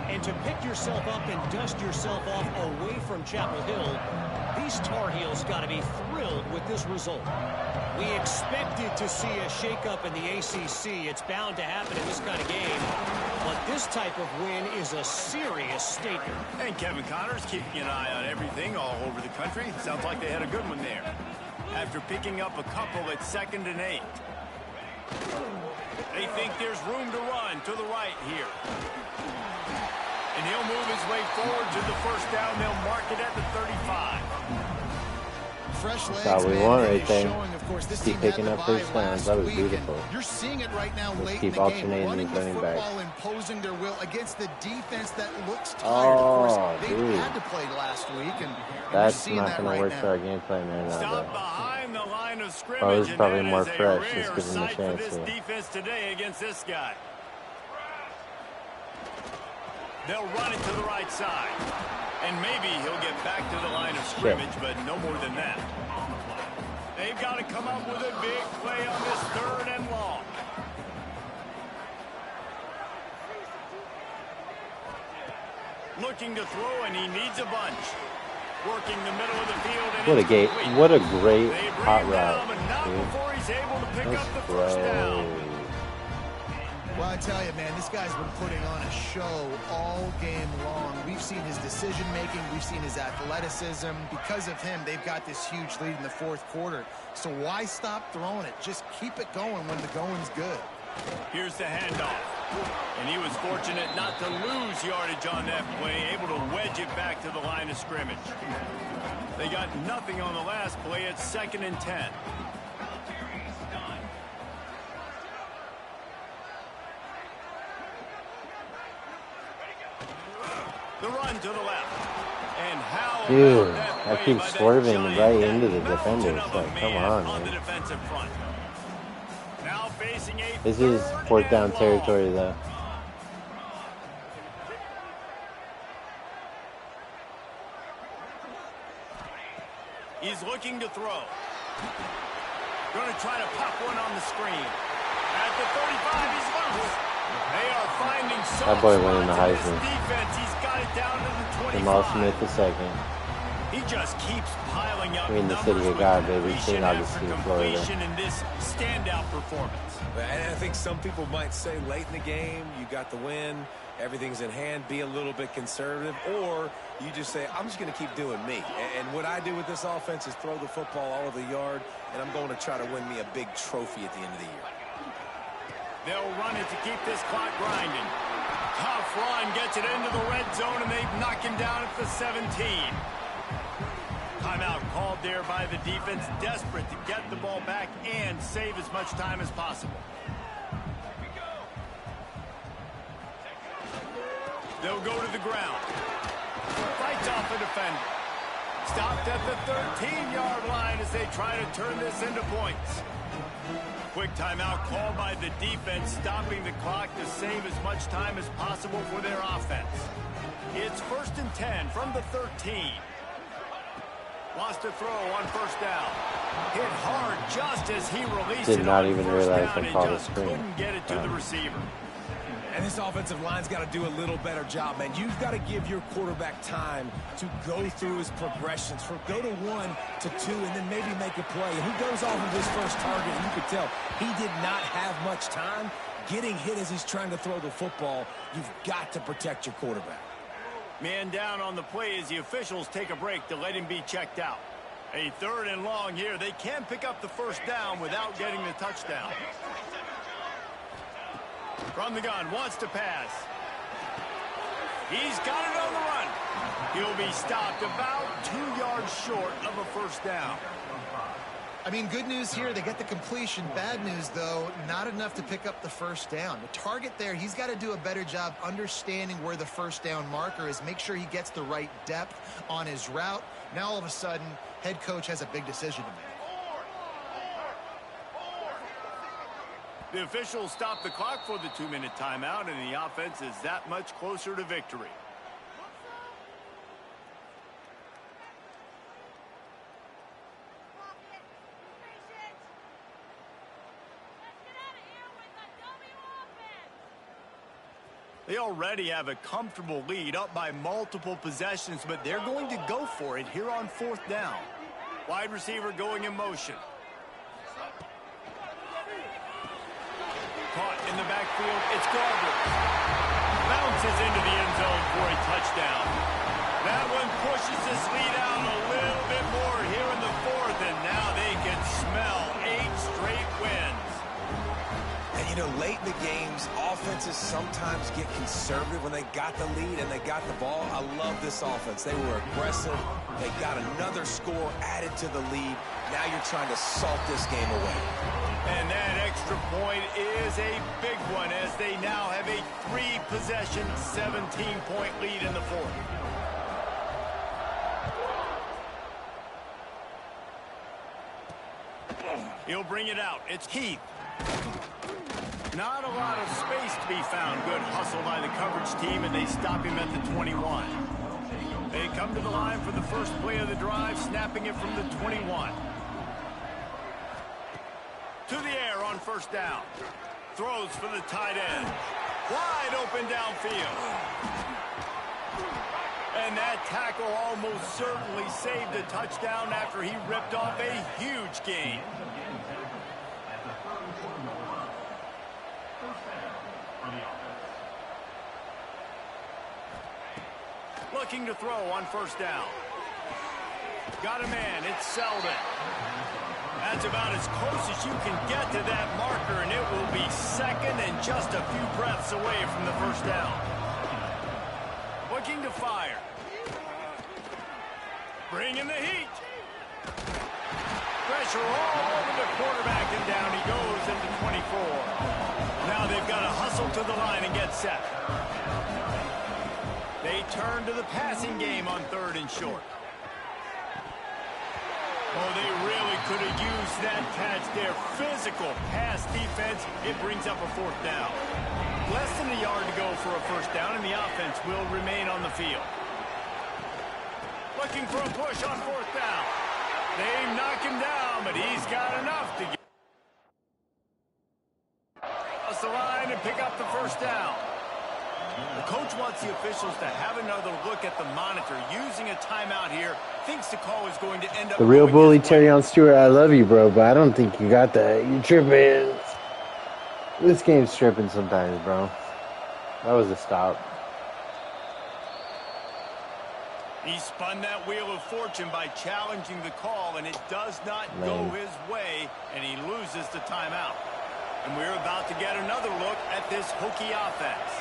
And to pick yourself up and dust yourself off away from Chapel Hill, these Tar Heels got to be thrilled with this result. We expected to see a shakeup in the ACC. It's bound to happen in this kind of game. But this type of win is a serious statement. And Kevin Connors keeping an eye on everything all over the country. Sounds like they had a good one there. After picking up a couple at 2nd and 8. They think there's room to run to the right here. And he'll move his way forward to the first down. They'll mark it at the 35. fresh legs, That's all we man, want it right is there. showing, of course, this Keep team had picking the up bye first downs. last That was week, and beautiful. you're seeing it right now Let's late keep in the game, alternating running these the running football, backs. imposing their will against the defense that looks tired. Oh, of course, they dude. had to play last week, and you're That's seeing not that going to right work now. for our game plan right now, Stop though. behind the line of Well, scrimmage, this is and probably that more is a fresh. Let's rare give him a sight for chance this here. defense today against this guy. They'll run it to the right side. And maybe he'll get back to the line of scrimmage, but no more than that. They've got to come up with a big play on this 3rd and long. Looking to throw, and he needs a bunch. Working the middle of the field, and What a it's great, complete. what a great They bring hot him down, route, but not dude. before he's able to pick Let's up the first down. go. Well, I tell you, man, this guy's been putting on a show all game long. We've seen his decision-making. We've seen his athleticism. Because of him, they've got this huge lead in the 4th quarter. So why stop throwing it? Just keep it going when the going's good. Here's the handoff. And he was fortunate not to lose yardage on that play, able to wedge it back to the line of scrimmage. They got nothing on the last play. It's 2nd and 10. The run to the left. And how Dude, about that I play keep by that swerving giant right back into the mountain defenders. of a Like, come man on, the man. defensive front. Now facing a This is 4th down and long. territory, though. He's looking to throw. Going to try to pop one on the screen. At the 35, he's loose. They are finding so That boy much winning the spots in Heisman. this defense. He's got it down to the 25. Jamal Smith II. He just keeps piling up We're in the numbers city of with God, baby. completion St. after Augustine, Florida. completion in this standout performance. And I think some people might say late in the game, you got the win, everything's in hand, be a little bit conservative, or you just say, I'm just going to keep doing me. And what I do with this offense is throw the football all over the yard, and I'm going to try to win me a big trophy at the end of the year. They'll run it to keep this clock grinding. Tough run, gets it into the red zone, and they knock him down at the 17. Timeout called there by the defense, desperate to get the ball back and save as much time as possible. They'll go to the ground. Fights off the defender. Stopped at the 13-yard line as they try to turn this into points. Quick timeout called by the defense, stopping the clock to save as much time as possible for their offense. It's 1st and 10 from the 13. Lost a throw on 1st down. Hit hard just as he released it. Did not on even 1st realize down I and called a just screen. couldn't get it to the receiver. And this offensive line's got to do a little better job, man. You've got to give your quarterback time to go through his progressions, from go to 1 to 2, and then maybe make a play. And he goes off of his first target, and you could tell he did not have much time getting hit as he's trying to throw the football. You've got to protect your quarterback. Man down on the play as the officials take a break to let him be checked out. A 3rd and long here. They can pick up the 1st down without getting the touchdown. From the gun, wants to pass. He's got it on the run. He'll be stopped about 2 yards short of a 1st down. I mean, good news here, they get the completion. Bad news, though, not enough to pick up the 1st down. The target there, he's got to do a better job understanding where the 1st down marker is, make sure he gets the right depth on his route. Now, all of a sudden, head coach has a big decision to make. The officials stop the clock for the 2-minute timeout, and the offense is that much closer to victory. They already have a comfortable lead, up by multiple possessions, but they're going to go for it here on 4th down. Wide receiver going in motion. Caught in the backfield, it's Garber. Bounces into the end zone for a touchdown. That one pushes this lead out a little bit more here in the 4th, and now they can smell 8 straight wins. And You know, late in the games, offenses sometimes get conservative when they got the lead and they got the ball. I love this offense. They were aggressive. They got another score added to the lead. Now you're trying to salt this game away. And that extra point is a big one as they now have a 3-possession, 17-point lead in the fourth. He'll bring it out. It's Heath. Not a lot of space to be found. Good hustle by the coverage team, and they stop him at the 21. They come to the line for the first play of the drive, snapping it from the 21. To the air on first down. Throws for the tight end. Wide open downfield. And that tackle almost certainly saved a touchdown after he ripped off a huge gain. Looking to throw on first down. Got a man. It's Selden. That's about as close as you can get to that marker, and it will be second and just a few breaths away from the first down. Looking to fire. Bringing the heat. Pressure all over the quarterback, and down he goes into 24. Now they've got to hustle to the line and get set. They turn to the passing game on 3rd and short. Oh, they really could have used that catch there. Physical pass defense. It brings up a 4th down. Less than a yard to go for a first down, and the offense will remain on the field. Looking for a push on 4th down. They knock him down, but he's got enough to get across the line and pick up the first down. The coach wants the officials to have another look at the monitor. Using a timeout here, thinks the call is going to end up... The real bully, Terrion Stewart, I love you, bro, but I don't think you got that. You're tripping. This game's tripping sometimes, bro. That was a stop. He spun that wheel of fortune by challenging the call, and it does not go his way, and he loses the timeout. And we're about to get another look at this Hokie offense.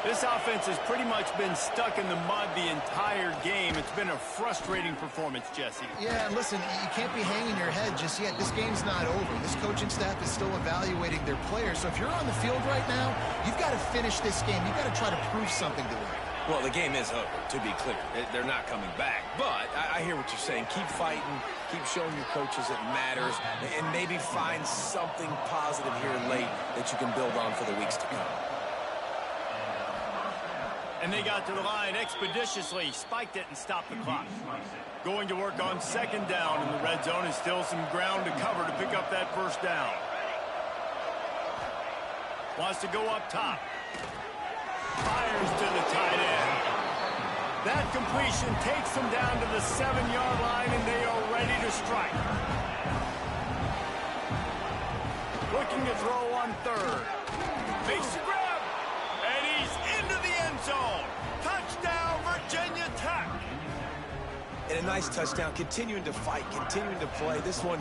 This offense has pretty much been stuck in the mud the entire game. It's been a frustrating performance, Jesse. Yeah, and listen, you can't be hanging your head just yet. This game's not over. This coaching staff is still evaluating their players. So if you're on the field right now, you've got to finish this game. You've got to try to prove something to them. Well, the game is over, to be clear. They're not coming back. But I hear what you're saying. Keep fighting. Keep showing your coaches it matters. And maybe find something positive here late that you can build on for the weeks to come. And they got to the line expeditiously, spiked it and stopped the clock. Going to work on 2nd down in the red zone, and still some ground to cover to pick up that first down. Wants to go up top. Fires to the tight end. That completion takes them down to the 7-yard line, and they are ready to strike. Looking to throw on 3rd. Makes the grab. And he's into the end zone. Touchdown, Virginia Tech. And a nice touchdown. Continuing to fight, continuing to play. This one,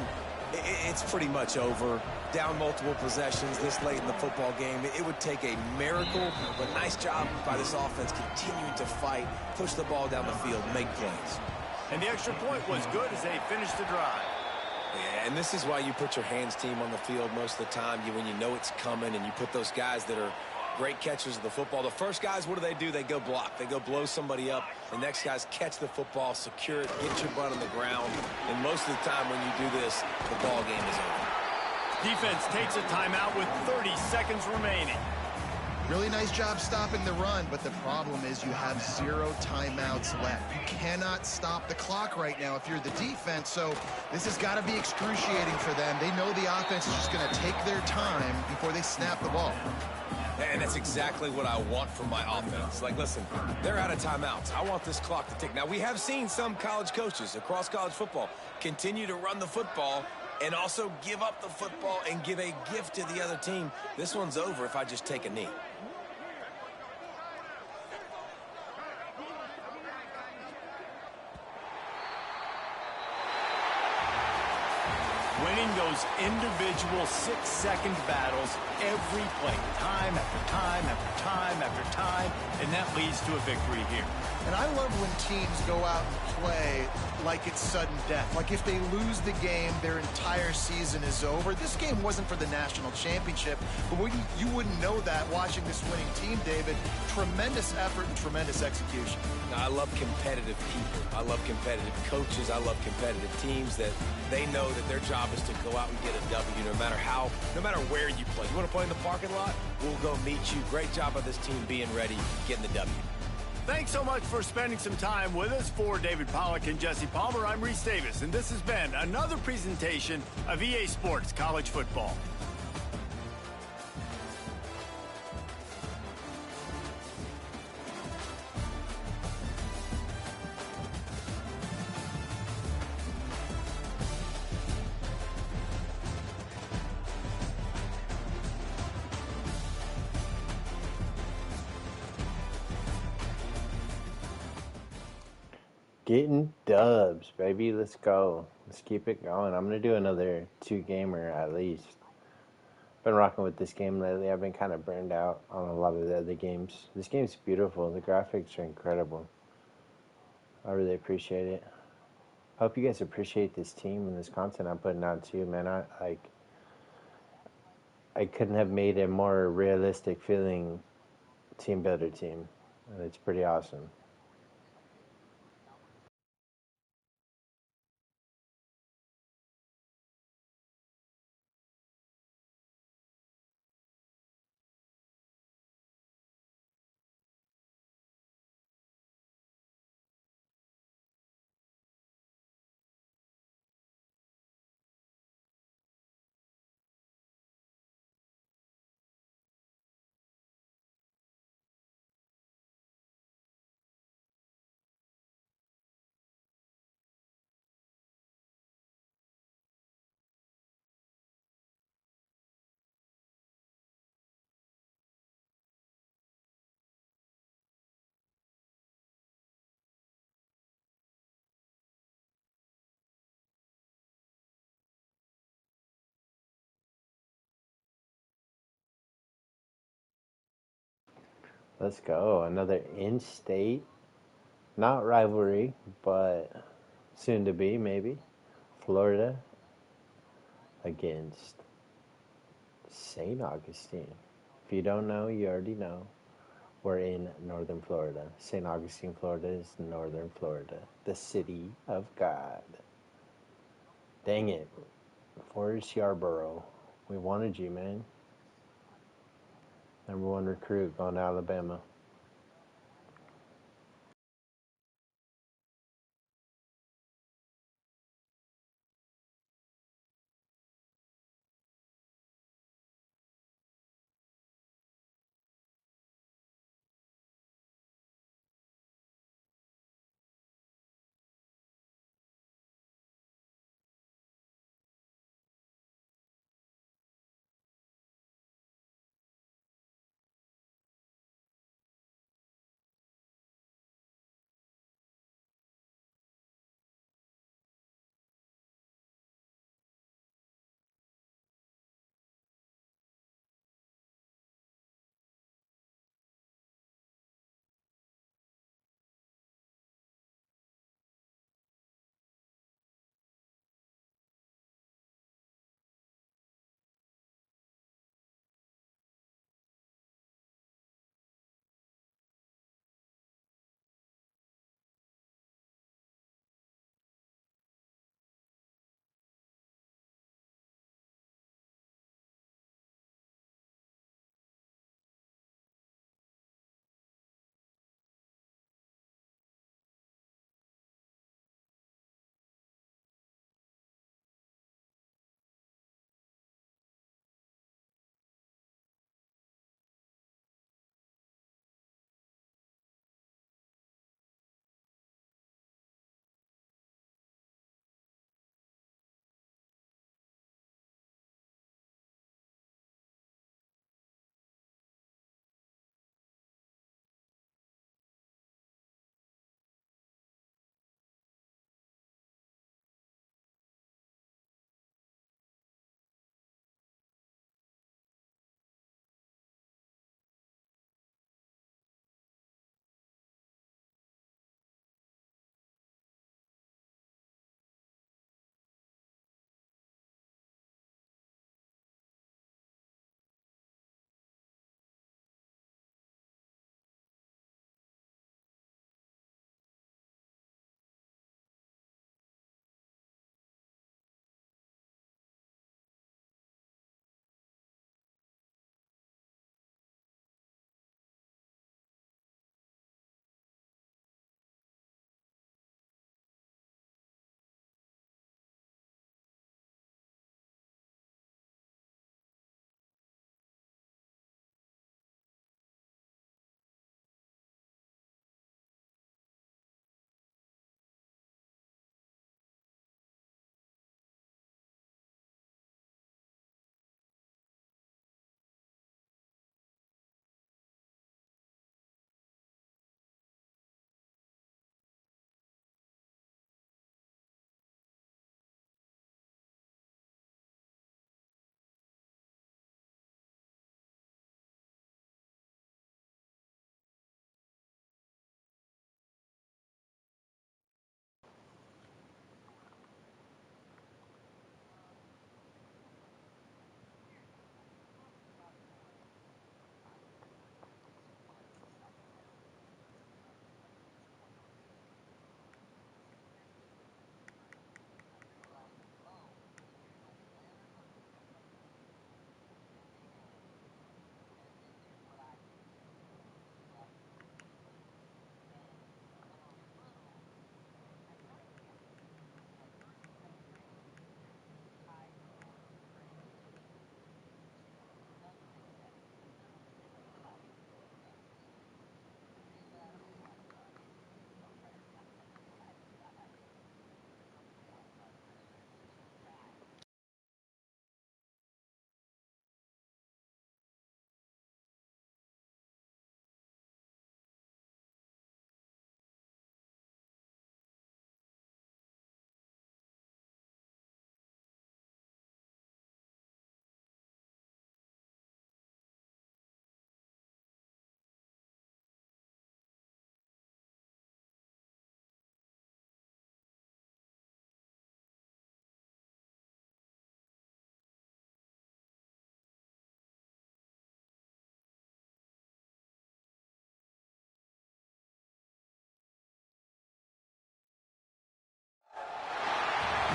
it's pretty much over. Down multiple possessions this late in the football game. It would take a miracle, but nice job by this offense continuing to fight, push the ball down the field, make plays. And the extra point was good as they finished the drive. Yeah, and this is why you put your hands team on the field most of the time, when you know it's coming, and you put those guys that are great catchers of the football. The first guys, what do? They go block. They go blow somebody up. The next guys catch the football, secure it, get your butt on the ground. And most of the time when you do this, the ball game is over. Defense takes a timeout with 30 seconds remaining. Really nice job stopping the run, but the problem is you have 0 timeouts left. You cannot stop the clock right now if you're the defense, so this has got to be excruciating for them. They know the offense is just going to take their time before they snap the ball. And that's exactly what I want from my offense. Like, listen, they're out of timeouts. I want this clock to tick. Now, we have seen some college coaches across college football continue to run the football and also give up the football and give a gift to the other team. This one's over if I just take a knee. winning those individual 6-second battles every play, time after time after time after time, and that leads to a victory here. And I love when teams go out and play like it's sudden death. Like if they lose the game, their entire season is over. This game wasn't for the national championship, but you wouldn't know that watching this winning team, David. Tremendous effort and tremendous execution. Now, I love competitive people. I love competitive coaches. I love competitive teams that they know that their job is to go out and get a W no matter where you play. You want to play in the parking lot? We'll go meet you. Great job of this team being ready, getting the W. Thanks so much for spending some time with us. For David Pollack and Jesse Palmer, I'm Reese Davis, and this has been another presentation of EA Sports College Football. Getting dubs, baby. Let's go. Let's keep it going. I'm going to do another 2-gamer at least. Been rocking with this game lately. I've been kind of burned out on a lot of the other games. This game's beautiful. The graphics are incredible. I really appreciate it. Hope you guys appreciate this team and this content I'm putting out too, man. I couldn't have made a more realistic feeling team builder team. And it's pretty awesome. Let's go. Another in-state, not rivalry, but soon to be, maybe. Florida against St. Augustine. If you don't know, you already know. We're in northern Florida. St. Augustine, Florida is northern Florida, the city of God. Dang it. Forrest Yarborough. We wanted you, man. #1 recruit going to Alabama.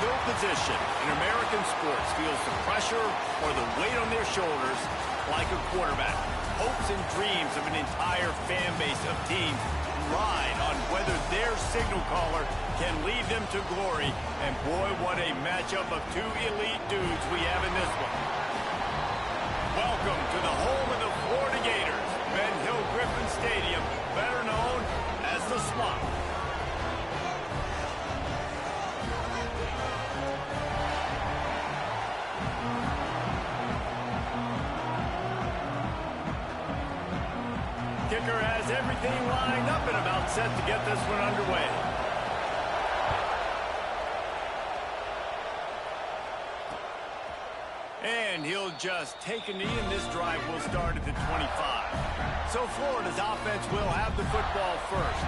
no position in American sports feels the pressure or the weight on their shoulders like a quarterback. Hopes and dreams of an entire fan base of teams ride on whether their signal caller can lead them to glory. And boy, what a matchup of two elite dudes we have in this one. Welcome to the home of the Florida Gators, Ben Hill Griffin Stadium, better known as the Swamp. Kicker has everything lined up and about set to get this one underway. And he'll just take a knee, and this drive will start at the 25. So Florida's offense will have the football first.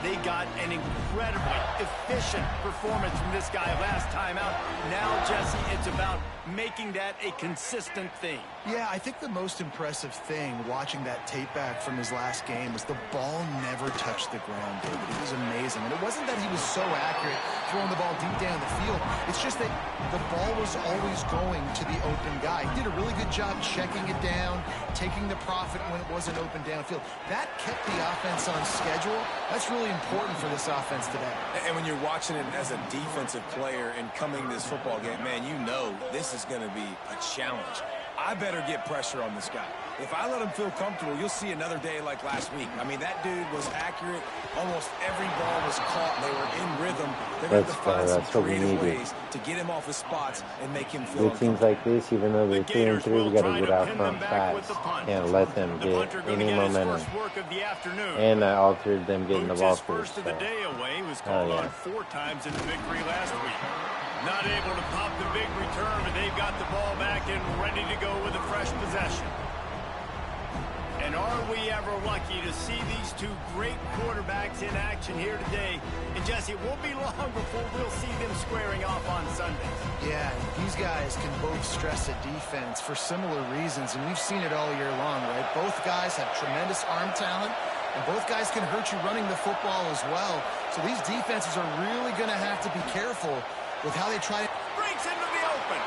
They got an incredibly efficient performance from this guy last time out. Now, Jesse, it's about making that a consistent thing. Yeah, I think the most impressive thing watching that tape back from his last game was the ball never touched the ground, David. It was amazing. And it wasn't that he was so accurate throwing the ball deep down the field. It's just that the ball was always going to the open guy. He did a really good job checking it down, taking the profit when it wasn't open downfield. That kept the offense on schedule. That's really important for this offense today. And when you're watching it as a defensive player and coming this football game, man, you know this is going to be a challenge. I better get pressure on this guy. If I let him feel comfortable, you'll see another day like last week. I mean, that dude was accurate. Almost every ball was caught. They were in rhythm. They're going to find some creative ways to get him off his spots and make him feel With teams like this, even though they're 3-3, we got to get out front fast. Can't let them get any momentum. And I altered them getting the ball first. First of the day away was called on 4 times in the victory last week. Not able to pop the big return, but they've got the ball back and ready to go with a fresh possession. And are we ever lucky to see these two great quarterbacks in action here today? And Jesse, it won't be long before we'll see them squaring off on Sundays. Yeah, these guys can both stress a defense for similar reasons, and we've seen it all year long, right? Both guys have tremendous arm talent, and both guys can hurt you running the football as well. So these defenses are really going to have to be careful with how they try to... Breaks into the open.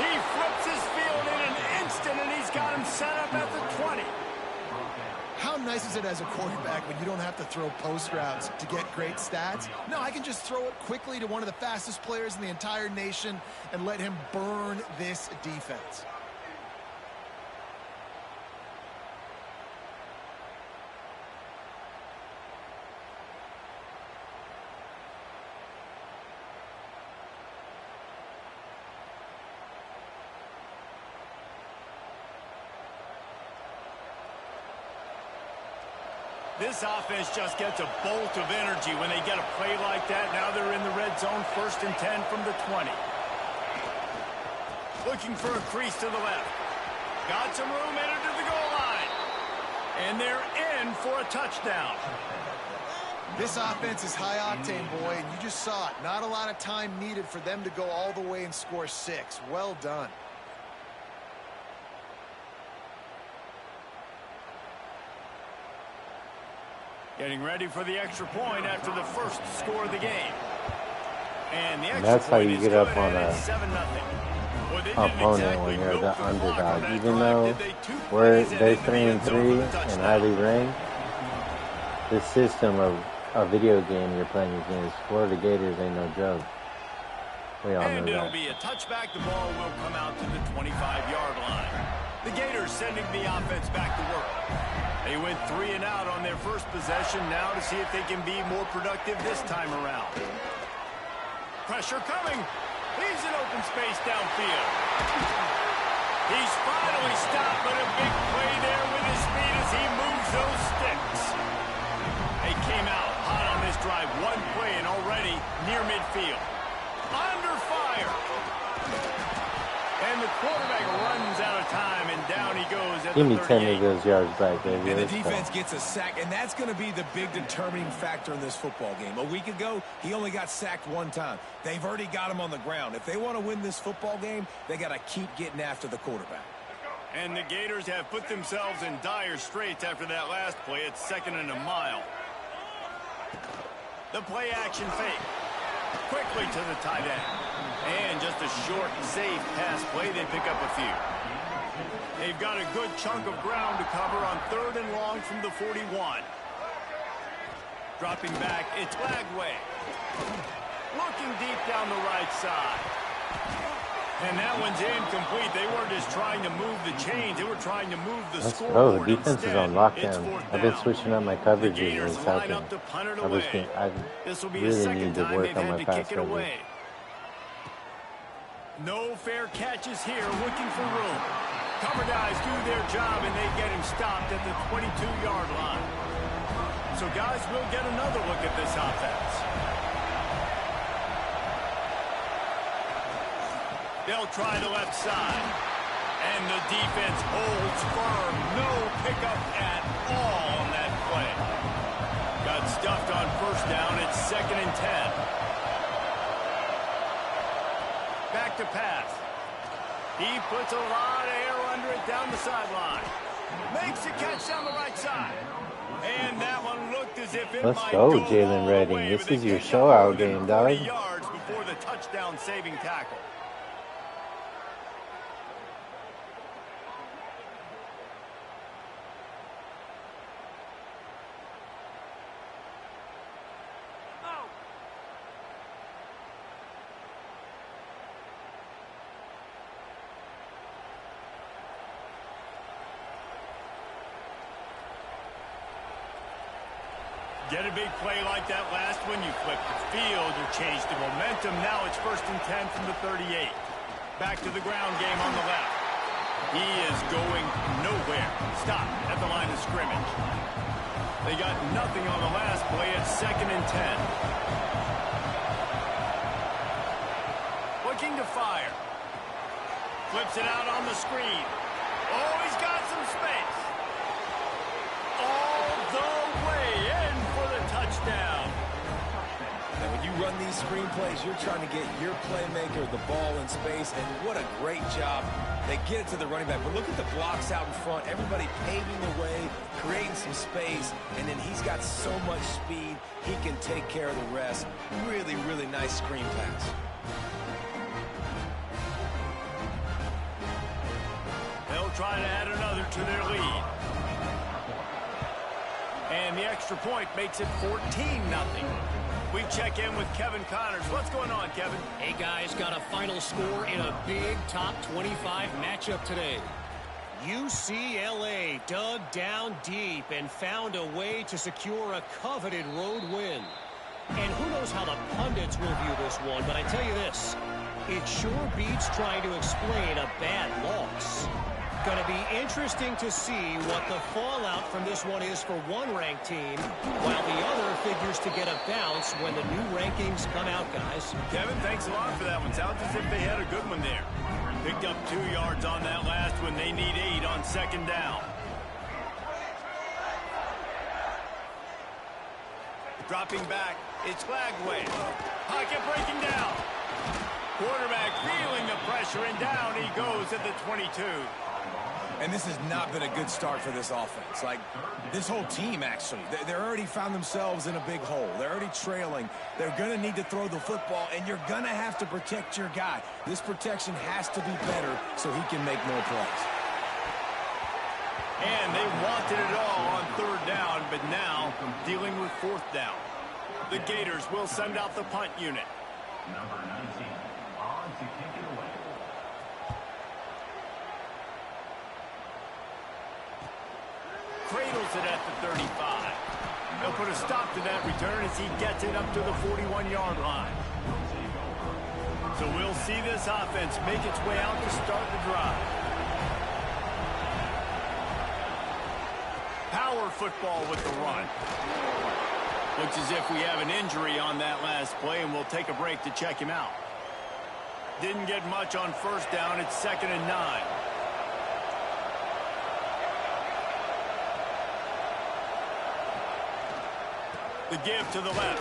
He flips his field in an instant, and he's got him set up at the 20. How nice is it as a quarterback when you don't have to throw post routes to get great stats? No, I can just throw it quickly to one of the fastest players in the entire nation and let him burn this defense. This offense just gets a bolt of energy when they get a play like that. Now they're in the red zone, 1st and 10 from the 20. Looking for a crease to the left. Got some room, entered to the goal line. And they're in for a touchdown. This offense is high octane, boy, and you just saw it. Not a lot of time needed for them to go all the way and score 6. Well done. Getting ready for the extra point after the first score of the game. And the extra That's how point you is get up good, on and a it's 7-0. Well, they didn't opponent exactly when you're milk the the clock on underdog. that Even drive, though did they? 2 plays and they're into the end zone 3-3 for the and touchdown. highly ranked, the system of a video game you're playing against Florida Gators ain't no joke. We all And know it'll that. be a touchback. The ball will come out to the 25-yard line. The Gators sending the offense back to work. They went 3 and out on their first possession. Now to see if they can be more productive this time around. Pressure coming. Leaves an open space downfield. He's finally stopped, but a big play there with his speed as he moves those sticks. They came out hot on this drive. 1 play and already near midfield. Under fire. And the quarterback runs out of time, and down he goes at Give me the 10 38. of those yards back, baby. And the Let's go. defense gets a sack, and that's going to be the big determining factor in this football game. A week ago, he only got sacked 1 time. They've already got him on the ground. If they want to win this football game, they got to keep getting after the quarterback. And the Gators have put themselves in dire straits after that last play. It's 2nd and a mile. The play action fake. Quickly to the tight end. And just a short, safe pass play. They pick up a few. They've got a good chunk of ground to cover on 3rd and long from the 41. Dropping back, it's Lagway. Looking deep down the right side. And that one's incomplete. They weren't just trying to move the chains. They were trying to move the scoreboard. Oh, the defense is on Instead, lockdown. I've been switching up my coverages and it's helping. I This will be the really second need to time work they've on had my to pass kick it coverage. away. No fair catches here, looking for room. Cover guys do their job, and they get him stopped at the 22-yard line. So guys, we'll get another look at this offense. They'll try the left side. And the defense holds firm. No pickup at all on that play. Got stuffed on 1st down. It's 2nd and 10. Back to pass. He puts a lot of air under it down the sideline. Makes the catch down the right side. And that one looked as if it Let's might go, go Jalen all the Redding. way, This but they is your get showout more than game, 40 dog. yards before the touchdown-saving tackle. Get a big play like that last one, you flip the field, you change the momentum. Now it's 1st and 10 from the 38. Back to the ground game on the left. He is going nowhere. Stop at the line of scrimmage. They got nothing on the last play. It's 2nd and 10. Looking to fire. Flips it out on the screen. Oh, he's got some space. All the way in for the touchdown. And when you run these screenplays, you're trying to get your playmaker the ball in space, and what a great job. They get it to the running back, but look at the blocks out in front. Everybody paving the way, creating some space, and then he's got so much speed, he can take care of the rest. Really, really nice screen pass. They'll try to add another to their lead. And the extra point makes it 14-0. We check in with Kevin Connors. What's going on, Kevin? Hey, guys, got a final score in a big top 25 matchup today. UCLA dug down deep and found a way to secure a coveted road win. And who knows how the pundits will view this one, but I tell you this, it sure beats trying to explain a bad loss. Going to be interesting to see what the fallout from this one is for one ranked team, while the other figures to get a bounce when the new rankings come out, guys. Kevin, thanks a lot for that one. Sounds as if they had a good one there. Picked up 2 yards on that last one. They need 8 on 2nd down. Dropping back, it's Lagway. Pocket breaking down. Quarterback feeling the pressure, and down he goes at the 22. And this has not been a good start for this offense. Like, this whole team, actually. They're already found themselves in a big hole. They're already trailing. They're going to need to throw the football, and you're going to have to protect your guy. This protection has to be better so he can make more plays. And they wanted it all on 3rd down, but now dealing with 4th down. The Gators will send out the punt unit. Number 19, on to kick it away. Cradles it at the 35. They'll put a stop to that return as he gets it up to the 41-yard line. So we'll see this offense make its way out to start the drive. Power football with the run. Looks as if we have an injury on that last play, and we'll take a break to check him out. Didn't get much on 1st down. It's 2nd and 9. The give to the left.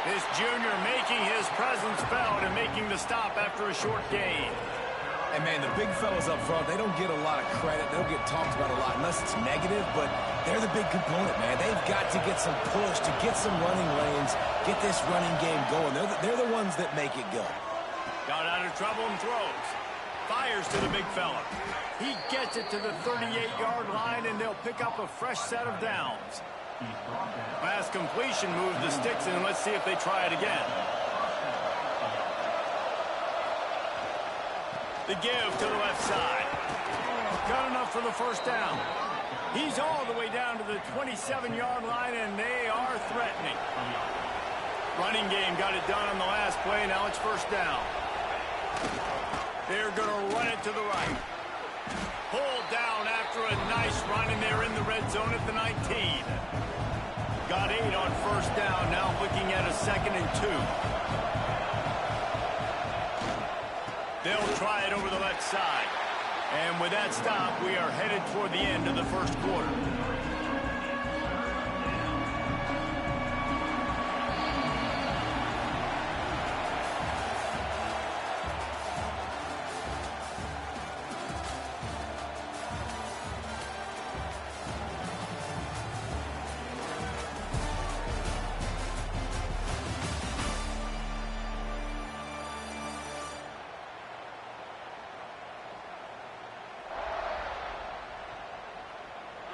This junior making his presence felt and making the stop after a short gain. And, man, the big fellas up front, they don't get a lot of credit. They don't get talked about a lot unless it's negative, but they're the big component, man. They've got to get some push, to get some running lanes, get this running game going. They're the ones that make it go. Got out of trouble and throws. Fires to the big fella. He gets it to the 38-yard line, and they'll pick up a fresh set of downs. Pass completion moves the sticks, and let's see if they try it again. The give to the left side. Got enough for the first down. He's all the way down to the 27-yard line, and they are threatening. Running game got it done on the last play. Now it's first down. They're going to run it to the right. Pulled down after a nice run, and they're in the red zone at the 19. Got 8 on first down. Now looking at a 2nd and 2. They'll try it over the left side. And with that stop, we are headed toward the end of the first quarter.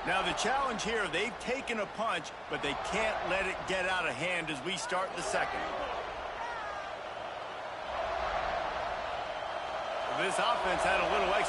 Now the challenge here, they've taken a punch, but they can't let it get out of hand as we start the second. This offense had a little extra